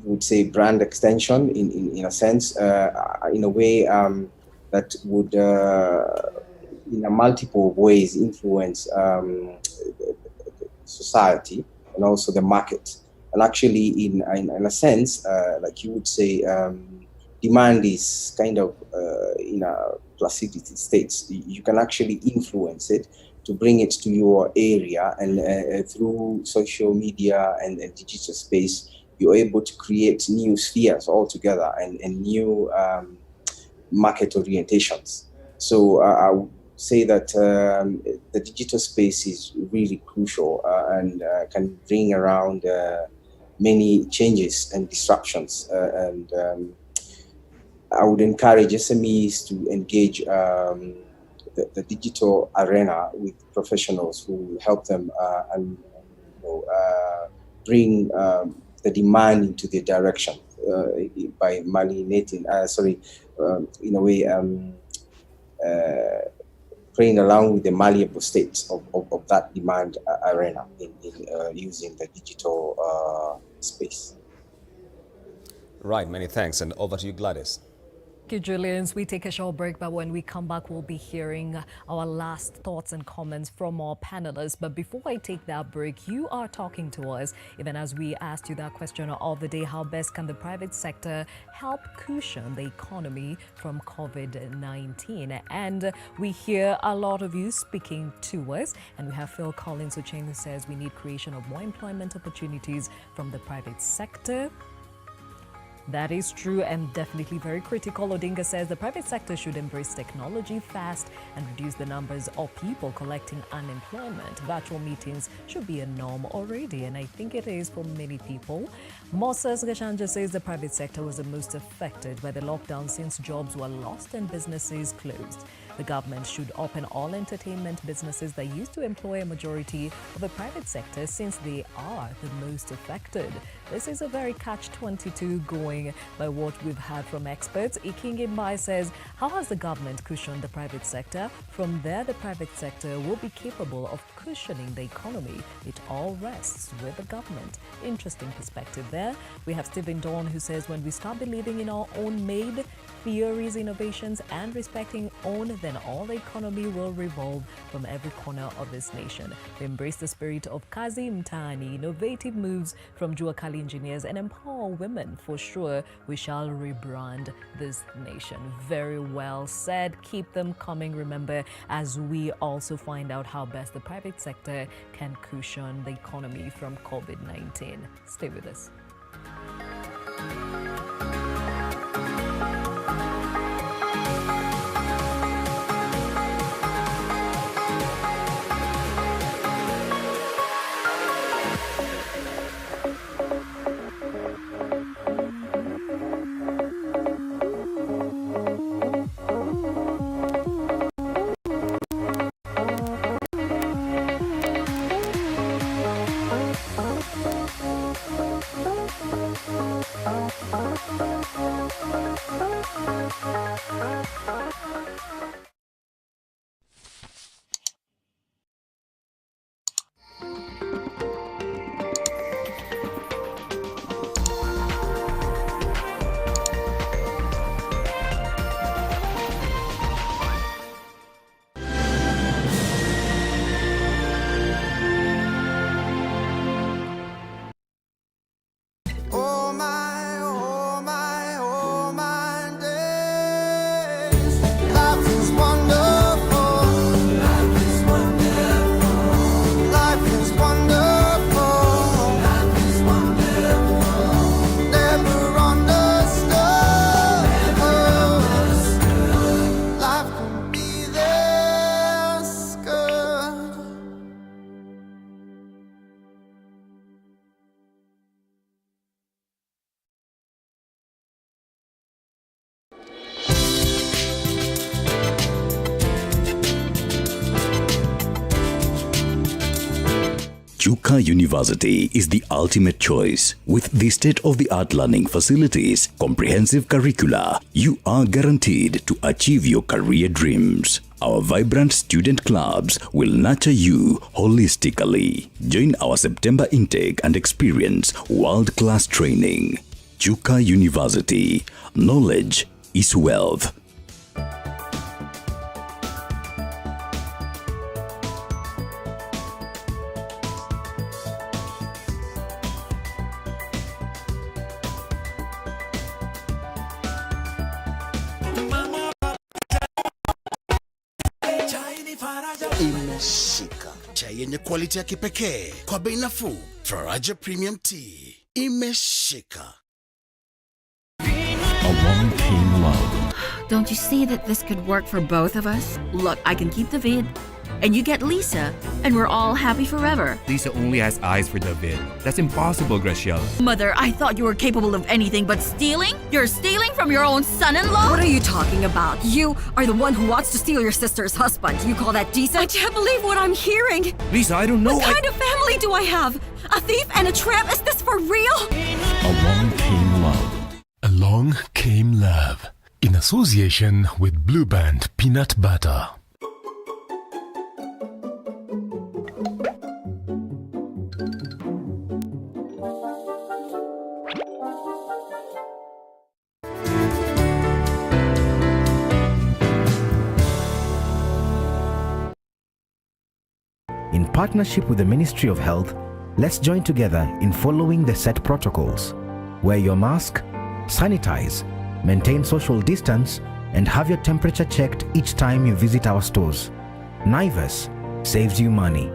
would say brand extension in a sense, in a way that would, in a multiple ways, influence society and also the market. And actually, in a sense, like you would say, demand is kind of in a placidity states. You can actually influence it to bring it to your area, and through social media and digital space, you're able to create new spheres altogether and new market orientations. So I would say that the digital space is really crucial and can bring around many changes and disruptions. And I would encourage SMEs to engage the digital arena with professionals who help them and bring the demand into their direction by malinating, in a way, playing along with the malleable states of that demand arena in using the digital space. Right, many thanks. And over to you, Gladys. Thank you, Julian. We take a short break, but when we come back, we'll be hearing our last thoughts and comments from our panelists. But before I take that break, you are talking to us, even as we asked you that question of the day: how best can the private sector help cushion the economy from COVID-19? And we hear a lot of you speaking to us. And we have Phil Collins who says we need creation of more employment opportunities from the private sector. That is true and definitely very critical. Odinga says the private sector should embrace technology fast and reduce the numbers of people collecting unemployment. Virtual meetings should be a norm already, and I think it is for many people. Moses Gachanja says the private sector was the most affected by the lockdown since jobs were lost and businesses closed. The government should open all entertainment businesses that used to employ a majority of the private sector, since they are the most affected. This is a very catch-22 going by what we've heard from experts. Ikingi Mbai says, how has the government cushioned the private sector? From there, the private sector will be capable of cushioning the economy. It all rests with the government. Interesting perspective there. We have Stephen Dawn who says, when we start believing in our own made theories, innovations, and respecting own, then all the economy will revolve from every corner of this nation. We embrace the spirit of Kazi Mtani, innovative moves from Jua Kali engineers, and empower women. For sure, we shall rebrand this nation. Very well said. Keep them coming, remember, as we also find out how best the private sector can cushion the economy from COVID-19. Stay with us. Chuka University is the ultimate choice. With the state-of-the-art learning facilities, comprehensive curricula, you are guaranteed to achieve your career dreams. Our vibrant student clubs will nurture you holistically. Join our September intake and experience world-class training. Chuka University. Knowledge is wealth. Imeshika chai yenye quality ya kipekee kwa bei nafuu. Faraja Premium Tea imeshika. Along came love. Don't you see that this could work for both of us? Look, I can keep the vid, and you get Lisa, and we're all happy forever. Lisa only has eyes for the vid. That's impossible, Graciela. Mother, I thought you were capable of anything but stealing? You're stealing from your own son-in-law? What are you talking about? You are the one who wants to steal your sister's husband. You call that decent? I can't believe what I'm hearing. Lisa, I don't know. What kind of family do I have? A thief and a tramp? Is this for real? Along came love. Along came love. In association with Blue Band Peanut Butter. In partnership with the Ministry of Health, let's join together in following the set protocols. Wear your mask, sanitize, maintain social distance, and have your temperature checked each time you visit our stores. Naivas saves you money.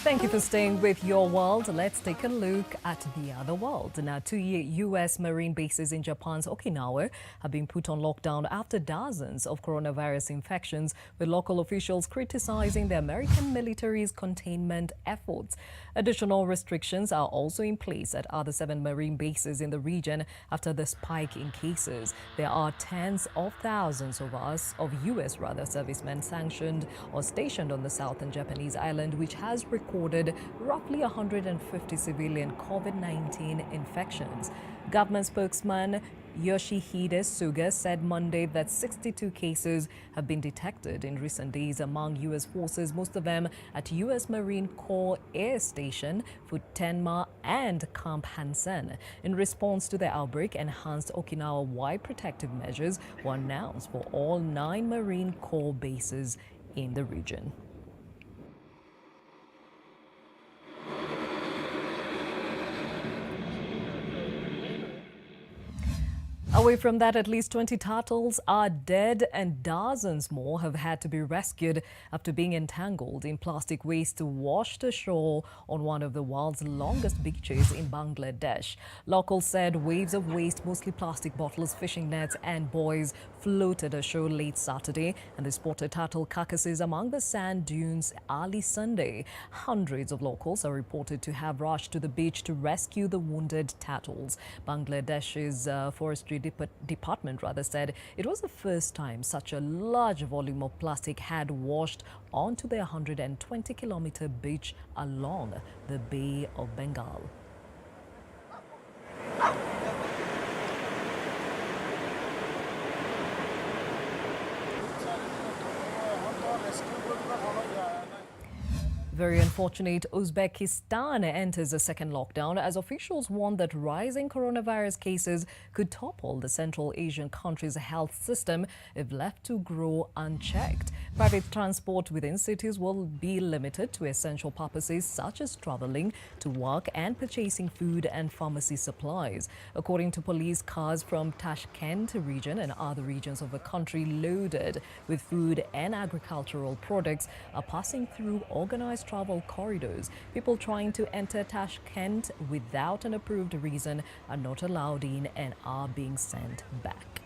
Thank you for staying with Your World. Let's take a look at the other world. Now, 2 U.S. Marine bases in Japan's Okinawa have been put on lockdown after dozens of coronavirus infections, with local officials criticizing the American military's containment efforts. Additional restrictions are also in place at other 7 marine bases in the region after the spike in cases. There are tens of thousands of U.S. servicemen sanctioned or stationed on the southern Japanese island, which has recorded roughly 150 civilian COVID-19 infections. Government spokesman Yoshihide Suga said Monday that 62 cases have been detected in recent days among U.S. forces, most of them at U.S. Marine Corps Air Station, Futenma, and Camp Hansen. In response to the outbreak, enhanced Okinawa-wide protective measures were announced for all 9 Marine Corps bases in the region. Away from that, at least 20 turtles are dead and dozens more have had to be rescued after being entangled in plastic waste washed ashore on one of the world's longest beaches in Bangladesh. Locals said waves of waste, mostly plastic bottles, fishing nets and buoys, floated ashore late Saturday, and they spotted turtle carcasses among the sand dunes early Sunday. Hundreds of locals are reported to have rushed to the beach to rescue the wounded turtles. Bangladesh's forestry department said it was the first time such a large volume of plastic had washed onto the 120-kilometer beach along the Bay of Bengal. Very unfortunate, Uzbekistan enters a second lockdown as officials warn that rising coronavirus cases could topple the Central Asian country's health system if left to grow unchecked. Private transport within cities will be limited to essential purposes such as traveling to work and purchasing food and pharmacy supplies. According to police, cars from Tashkent region and other regions of the country loaded with food and agricultural products are passing through organized travel corridors. People trying to enter Tashkent without an approved reason are not allowed in and are being sent back.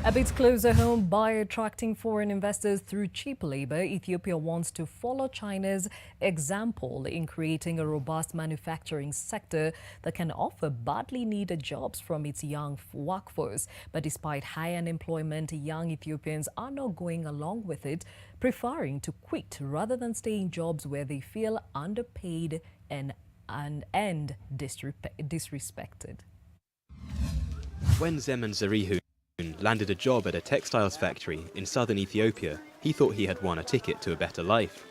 A bit closer home, by attracting foreign investors through cheap labor, Ethiopia wants to follow China's example in creating a robust manufacturing sector that can offer badly needed jobs from its young workforce. But despite high unemployment, young Ethiopians are not going along with it, preferring to quit rather than stay in jobs where they feel underpaid and disrespected. When Zeman Zarihu landed a job at a textiles factory in southern Ethiopia, he thought he had won a ticket to a better life.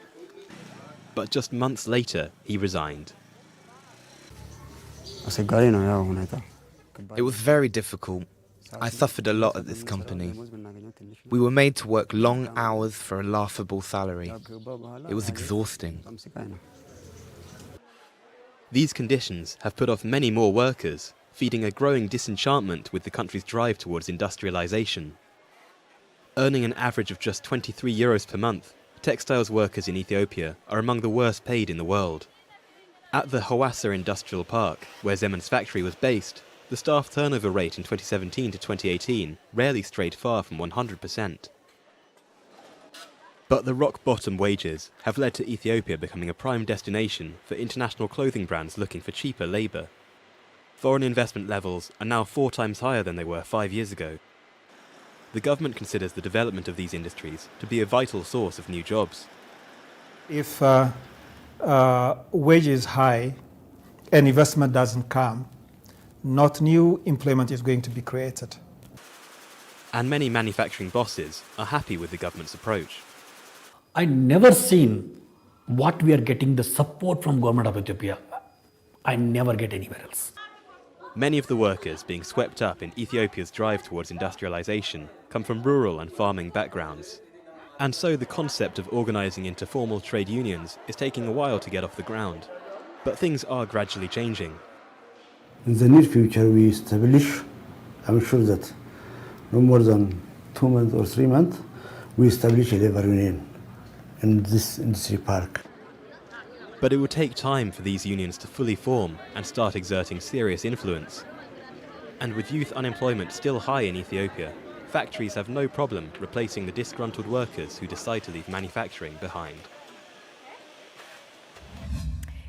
But just months later, he resigned. It was very difficult. I suffered a lot at this company. We were made to work long hours for a laughable salary. It was exhausting. These conditions have put off many more workers, feeding a growing disenchantment with the country's drive towards industrialization. Earning an average of just 23 euros per month, textiles workers in Ethiopia are among the worst paid in the world. At the Hawassa Industrial Park, where Zeman's factory was based, the staff turnover rate in 2017 to 2018 rarely strayed far from 100%. But the rock-bottom wages have led to Ethiopia becoming a prime destination for international clothing brands looking for cheaper labour. Foreign investment levels are now 4 times higher than they were 5 years ago. The government considers the development of these industries to be a vital source of new jobs. If wage is high and investment doesn't come, not new employment is going to be created. And many manufacturing bosses are happy with the government's approach. I never seen what we are getting the support from government of Ethiopia. I never get anywhere else. Many of the workers being swept up in Ethiopia's drive towards industrialization come from rural and farming backgrounds. And so the concept of organizing into formal trade unions is taking a while to get off the ground. But things are gradually changing. In the near future, we establish, I'm sure that no more than 2 months or 3 months, we establish a labor union in this industry park. But it will take time for these unions to fully form and start exerting serious influence. And with youth unemployment still high in Ethiopia, factories have no problem replacing the disgruntled workers who decide to leave manufacturing behind.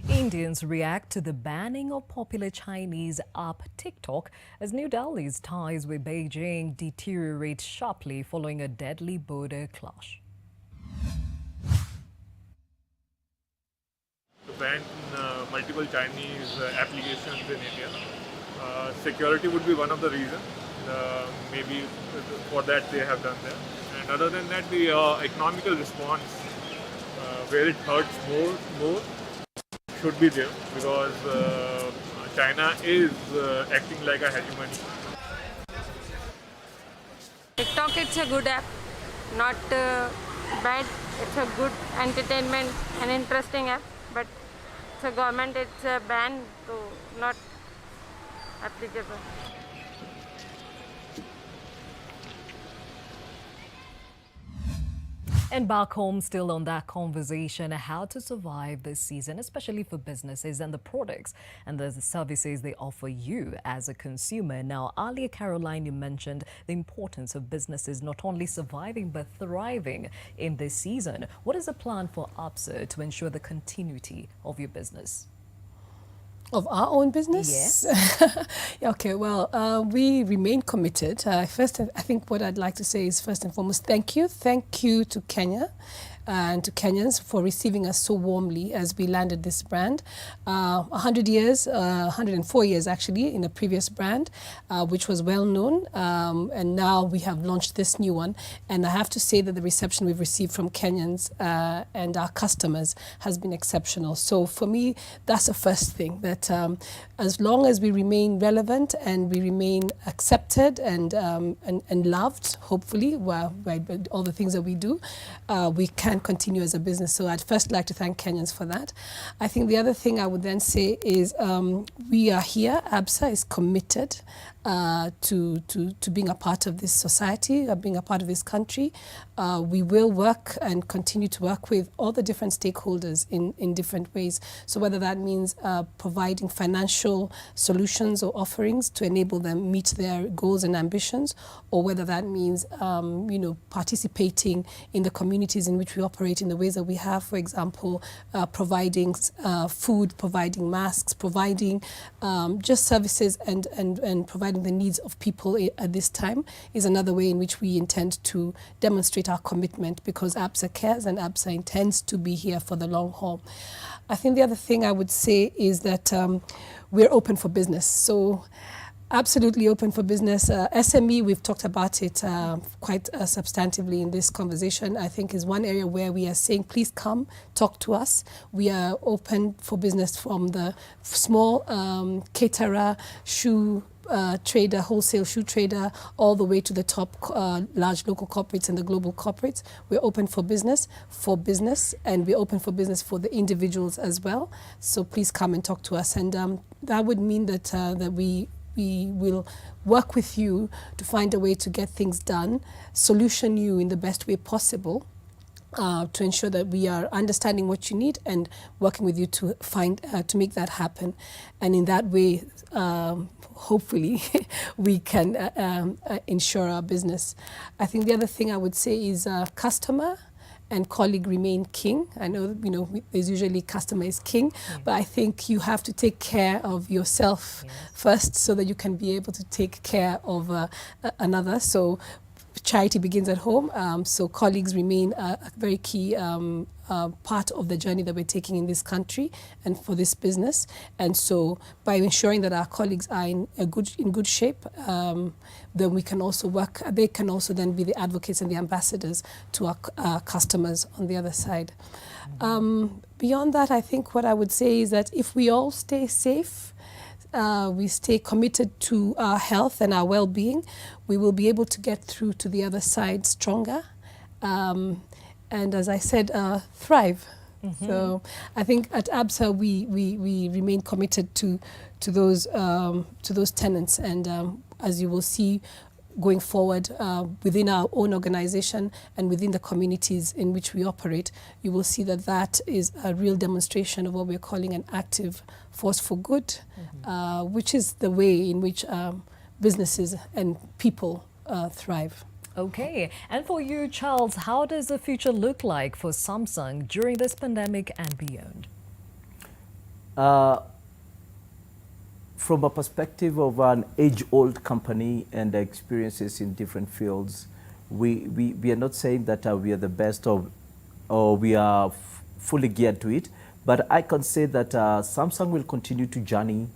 Indians react to the banning of popular Chinese app TikTok as New Delhi's ties with Beijing deteriorate sharply following a deadly border clash. Ban multiple Chinese applications in India. Security would be one of the reasons. Maybe for that they have done that. And other than that, the economical response, where it hurts more, should be there because China is acting like a hegemony. TikTok, it's a good app, not bad. It's a good entertainment and interesting app, but the government, it's a ban, so not applicable. And back home, still on that conversation, how to survive this season, especially for businesses and the products and the services they offer you as a consumer. Now, earlier, Caroline, you mentioned the importance of businesses not only surviving but thriving in this season. What is the plan for APSA to ensure the continuity of your business? Of our own business? Yes. Okay, well, we remain committed. First, I think what I'd like to say is, first and foremost, thank you. Thank you to Kenya and to Kenyans for receiving us so warmly as we landed this brand. 100 years, 104 years actually, in a previous brand, which was well known, and now we have launched this new one. And I have to say that the reception we've received from Kenyans and our customers has been exceptional. So for me, that's the first thing, that as long as we remain relevant and we remain accepted and loved, hopefully, by all the things that we do, we can continue as a business. So I'd first like to thank Kenyans for that. I think the other thing I would then say is we are here. ABSA is committed to being a part of this society, being a part of this country. We will work and continue to work with all the different stakeholders in different ways. So whether that means providing financial solutions or offerings to enable them meet their goals and ambitions, or whether that means participating in the communities in which we operate in the ways that we have, for example, providing food, providing masks, providing just services and providing the needs of people at this time, is another way in which we intend to demonstrate our commitment, because ABSA cares and ABSA intends to be here for the long haul. I think the other thing I would say is that we're open for business. So absolutely open for business. SME, we've talked about it quite substantively in this conversation. I think is one area where we are saying, please come, talk to us. We are open for business from the small caterer, shoe trader, wholesale shoe trader, all the way to the top large local corporates and the global corporates. We're open for business, and we're open for business for the individuals as well. So please come and talk to us. And that would mean that that we will work with you to find a way to get things done, solution you in the best way possible, to ensure that we are understanding what you need and working with you to find to make that happen. And in that way, hopefully, we can ensure our business. I think the other thing I would say is customer and colleague remain king. I know, there's usually customer is king, but I think you have to take care of yourself first so that you can be able to take care of another. So charity begins at home. So colleagues remain a very key part of the journey that we're taking in this country and for this business. And so by ensuring that our colleagues are in good shape, then we can also work, they can also then be the advocates and the ambassadors to our customers on the other side. Beyond that, I think what I would say is that if we all stay safe, we stay committed to our health and our well-being, we will be able to get through to the other side stronger. And as I said, thrive. So I think at ABSA we remain committed to those tenets, and as you will see going forward within our own organization and within the communities in which we operate, you will see that that is a real demonstration of what we're calling an active force for good, which is the way in which businesses and people thrive. Okay, and for you, Charles, how does the future look like for Samsung during this pandemic and beyond? From a perspective of an age-old company and the experiences in different fields, we are not saying that we are the best or we are fully geared to it, but I can say that Samsung will continue to journey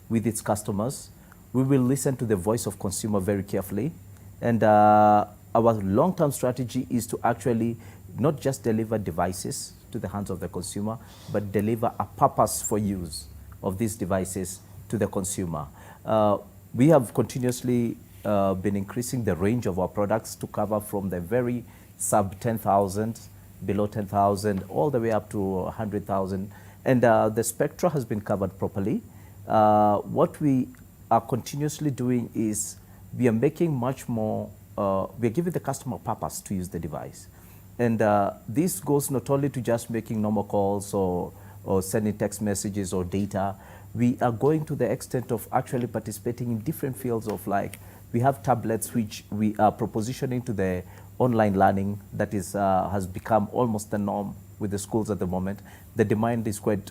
with its customers. We will listen to the voice of consumer very carefully. And our long-term strategy is to actually not just deliver devices to the hands of the consumer, but deliver a purpose for use of these devices to the consumer. We have continuously been increasing the range of our products to cover from the very sub 10,000, below 10,000, all the way up to 100,000. And the spectra has been covered properly. What we are continuously doing is we are making much more, we are giving the customer purpose to use the device. And this goes not only to just making normal calls or sending text messages or data. We are going to the extent of actually participating in different fields of, like, we have tablets which we are propositioning to the online learning that is has become almost the norm with the schools at the moment. The demand is quite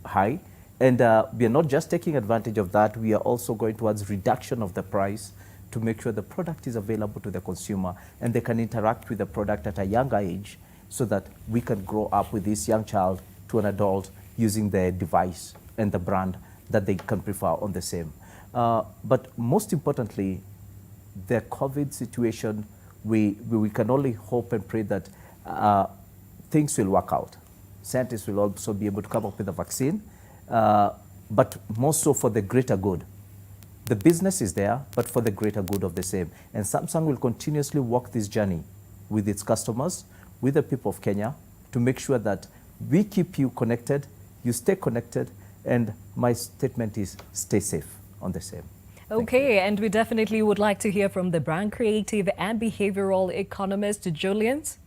high. And we are not just taking advantage of that, we are also going towards reduction of the price to make sure the product is available to the consumer and they can interact with the product at a younger age so that we can grow up with this young child to an adult using the device and the brand that they can prefer on the same. But most importantly, the COVID situation, we can only hope and pray that things will work out. Scientists will also be able to come up with a vaccine, but more so for the greater good. The business is there, but for the greater good of the same. And Samsung will continuously walk this journey with its customers, with the people of Kenya, to make sure that we keep you connected, you stay connected, and my statement is stay safe on the same. Okay, and we definitely would like to hear from the brand creative and behavioral economist, Julians.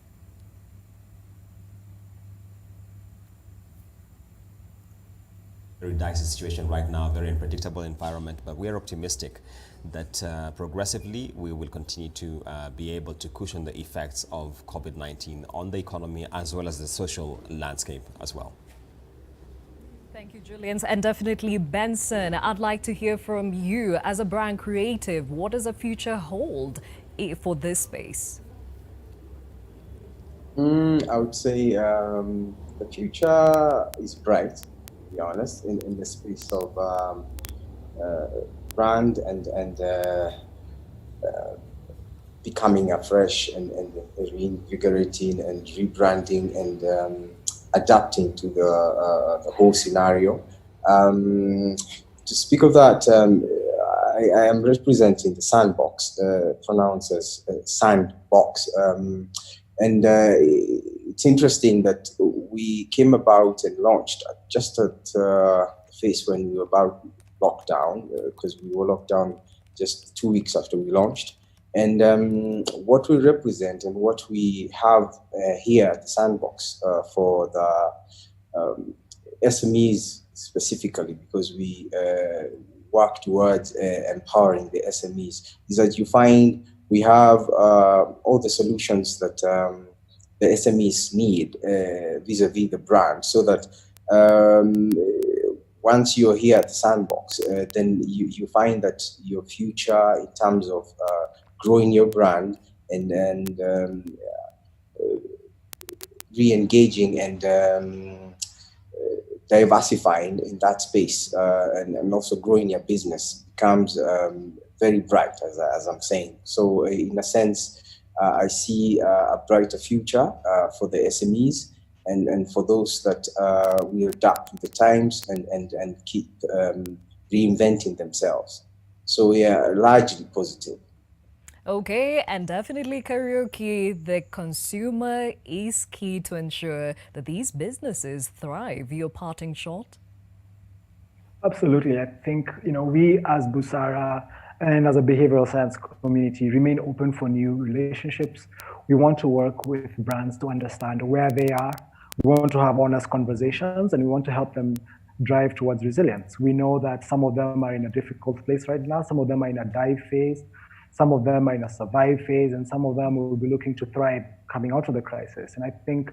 Very dicey situation right now, very unpredictable environment, but we are optimistic that progressively we will continue to be able to cushion the effects of COVID-19 on the economy as well as the social landscape as well. Thank you, Julians. And definitely, Benson, I'd like to hear from you as a brand creative. What does the future hold for this space? I would say the future is bright, to be honest, in the space of brand and becoming afresh and reinvigorating and rebranding and adapting to the whole scenario. To speak of that, I am representing the Sandbox, pronounced as Sandbox. And it's interesting that we came about and launched just at the phase when we were about lockdown, because we were locked down just 2 weeks after we launched. And what we represent and what we have here at the Sandbox for the SMEs specifically, because we work towards empowering the SMEs, is that you find we have all the solutions that the SMEs need vis-a-vis the brand, so that once you're here at the Sandbox, then you find that your future in terms of growing your brand and re-engaging and diversifying in that space and also growing your business becomes very bright, as I'm saying. So in a sense, I see a brighter future for the SMEs and for those that will adapt with the times and keep reinventing themselves. So yeah, largely positive. Okay, and definitely karaoke, the consumer is key to ensure that these businesses thrive. Your parting shot? Absolutely. I think, we as Busara and as a behavioral science community remain open for new relationships. We want to work with brands to understand where they are. We want to have honest conversations, and we want to help them drive towards resilience. We know that some of them are in a difficult place right now. Some of them are in a dive phase. Some of them are in a survive phase, and some of them will be looking to thrive coming out of the crisis. And I think,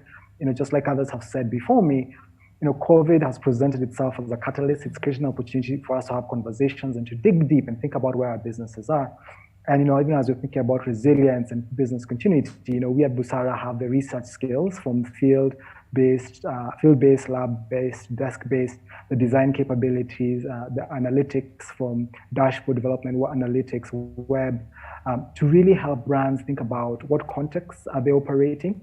just like others have said before me, COVID has presented itself as a catalyst. It's creating an opportunity for us to have conversations and to dig deep and think about where our businesses are. And, even as we're thinking about resilience and business continuity, we at Busara have the research skills from field-based, lab-based, desk-based, the design capabilities, the analytics from dashboard development, analytics, web, to really help brands think about what contexts are they operating,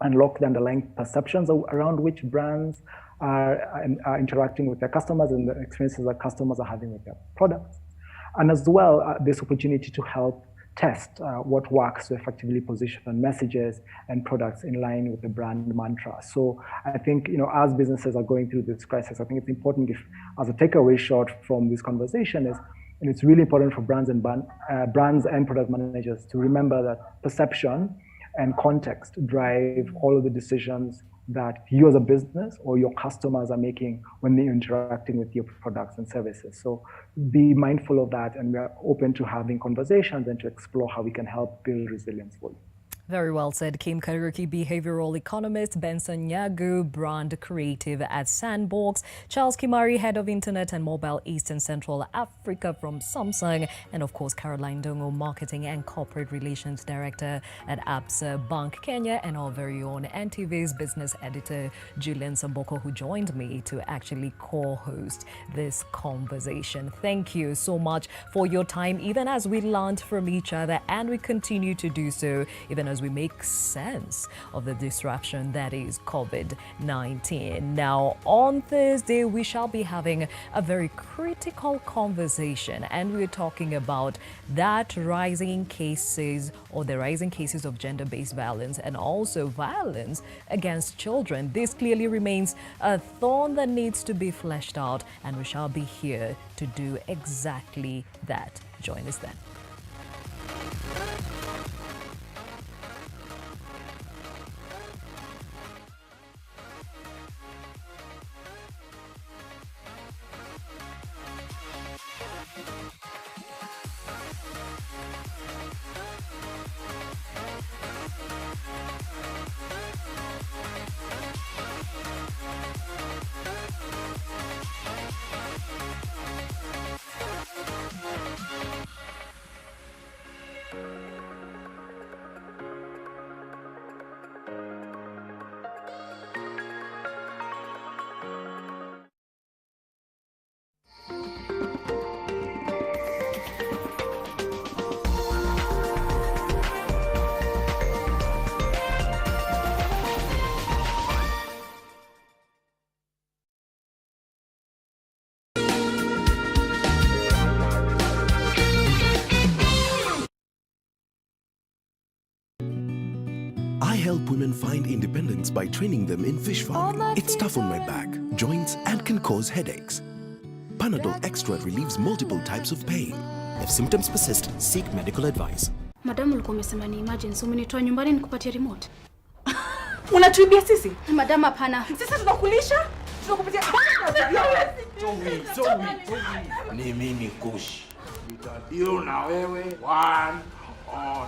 unlock the underlying perceptions around which brands are interacting with their customers and the experiences that customers are having with their products. And as well, this opportunity to help test what works to effectively position messages and products in line with the brand mantra. So I think, as businesses are going through this crisis, I think it's important, as a takeaway shot from this conversation is, and it's really important for brands and product managers to remember that perception and context drive all of the decisions that you as a business or your customers are making when they're interacting with your products and services. So be mindful of that, and we are open to having conversations and to explore how we can help build resilience for you. Very well said, Kim Kariuki, behavioral economist, Benson Nyagu, brand creative at Sandbox, Charles Kimari, head of Internet and Mobile East and Central Africa from Samsung, and of course Caroline Dongo, marketing and corporate relations director at Absa Bank Kenya, and our very own NTV's business editor Julian Samboko, who joined me to actually co-host this conversation. Thank you so much for your time, even as we learned from each other, and we continue to do so even as we make sense of the disruption that is COVID-19. Now, on Thursday, we shall be having a very critical conversation, and we're talking about that rising cases, or the rising cases of gender-based violence and also violence against children. This clearly remains a thorn that needs to be fleshed out, and we shall be here to do exactly that. Join us then. I help women find independence by training them in fish farming. It's tough on my back, joints, and can cause headaches. Panadol Extra relieves multiple types of pain. If symptoms persist, seek medical advice. Madam, ulikuwa umesema ni emergency, umenitoa nyumbani nikupatie remote. Unatuibia sisi? Madam, hapana. Sisi tunakulisha? Tunakupatia Ni mimi Kush. Nitadeal na wewe one on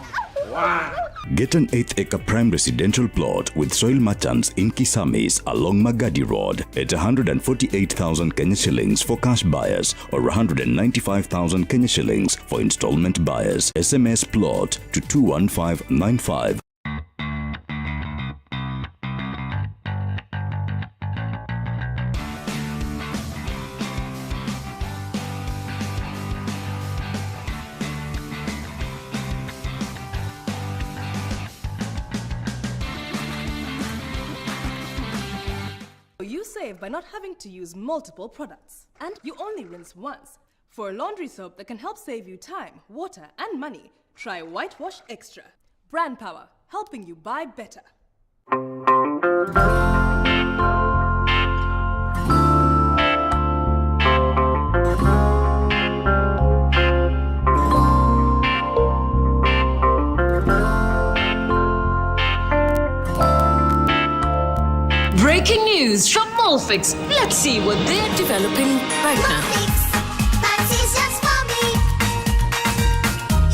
one. Get an 8-acre prime residential plot with soil merchants in Kisamis along Magadi Road at 148,000 Kenya shillings for cash buyers or 195,000 Kenya shillings for installment buyers. SMS plot to 21595. You save by not having to use multiple products. And you only rinse once. For a laundry soap that can help save you time, water, and money, try Whitewash Extra. Brand power, helping you buy better. Breaking news from Molfix. Let's see what they're developing right now. That is just for me.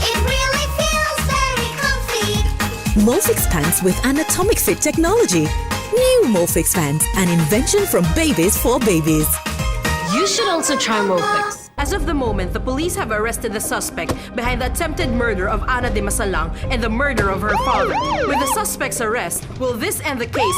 It really feels very comfy. Molfix pants with anatomic fit technology. New Molfix pants, an invention from babies for babies. You should also try Molfix. As of the moment, the police have arrested the suspect behind the attempted murder of Ana de Masalang and the murder of her father. With the suspect's arrest, will this end the case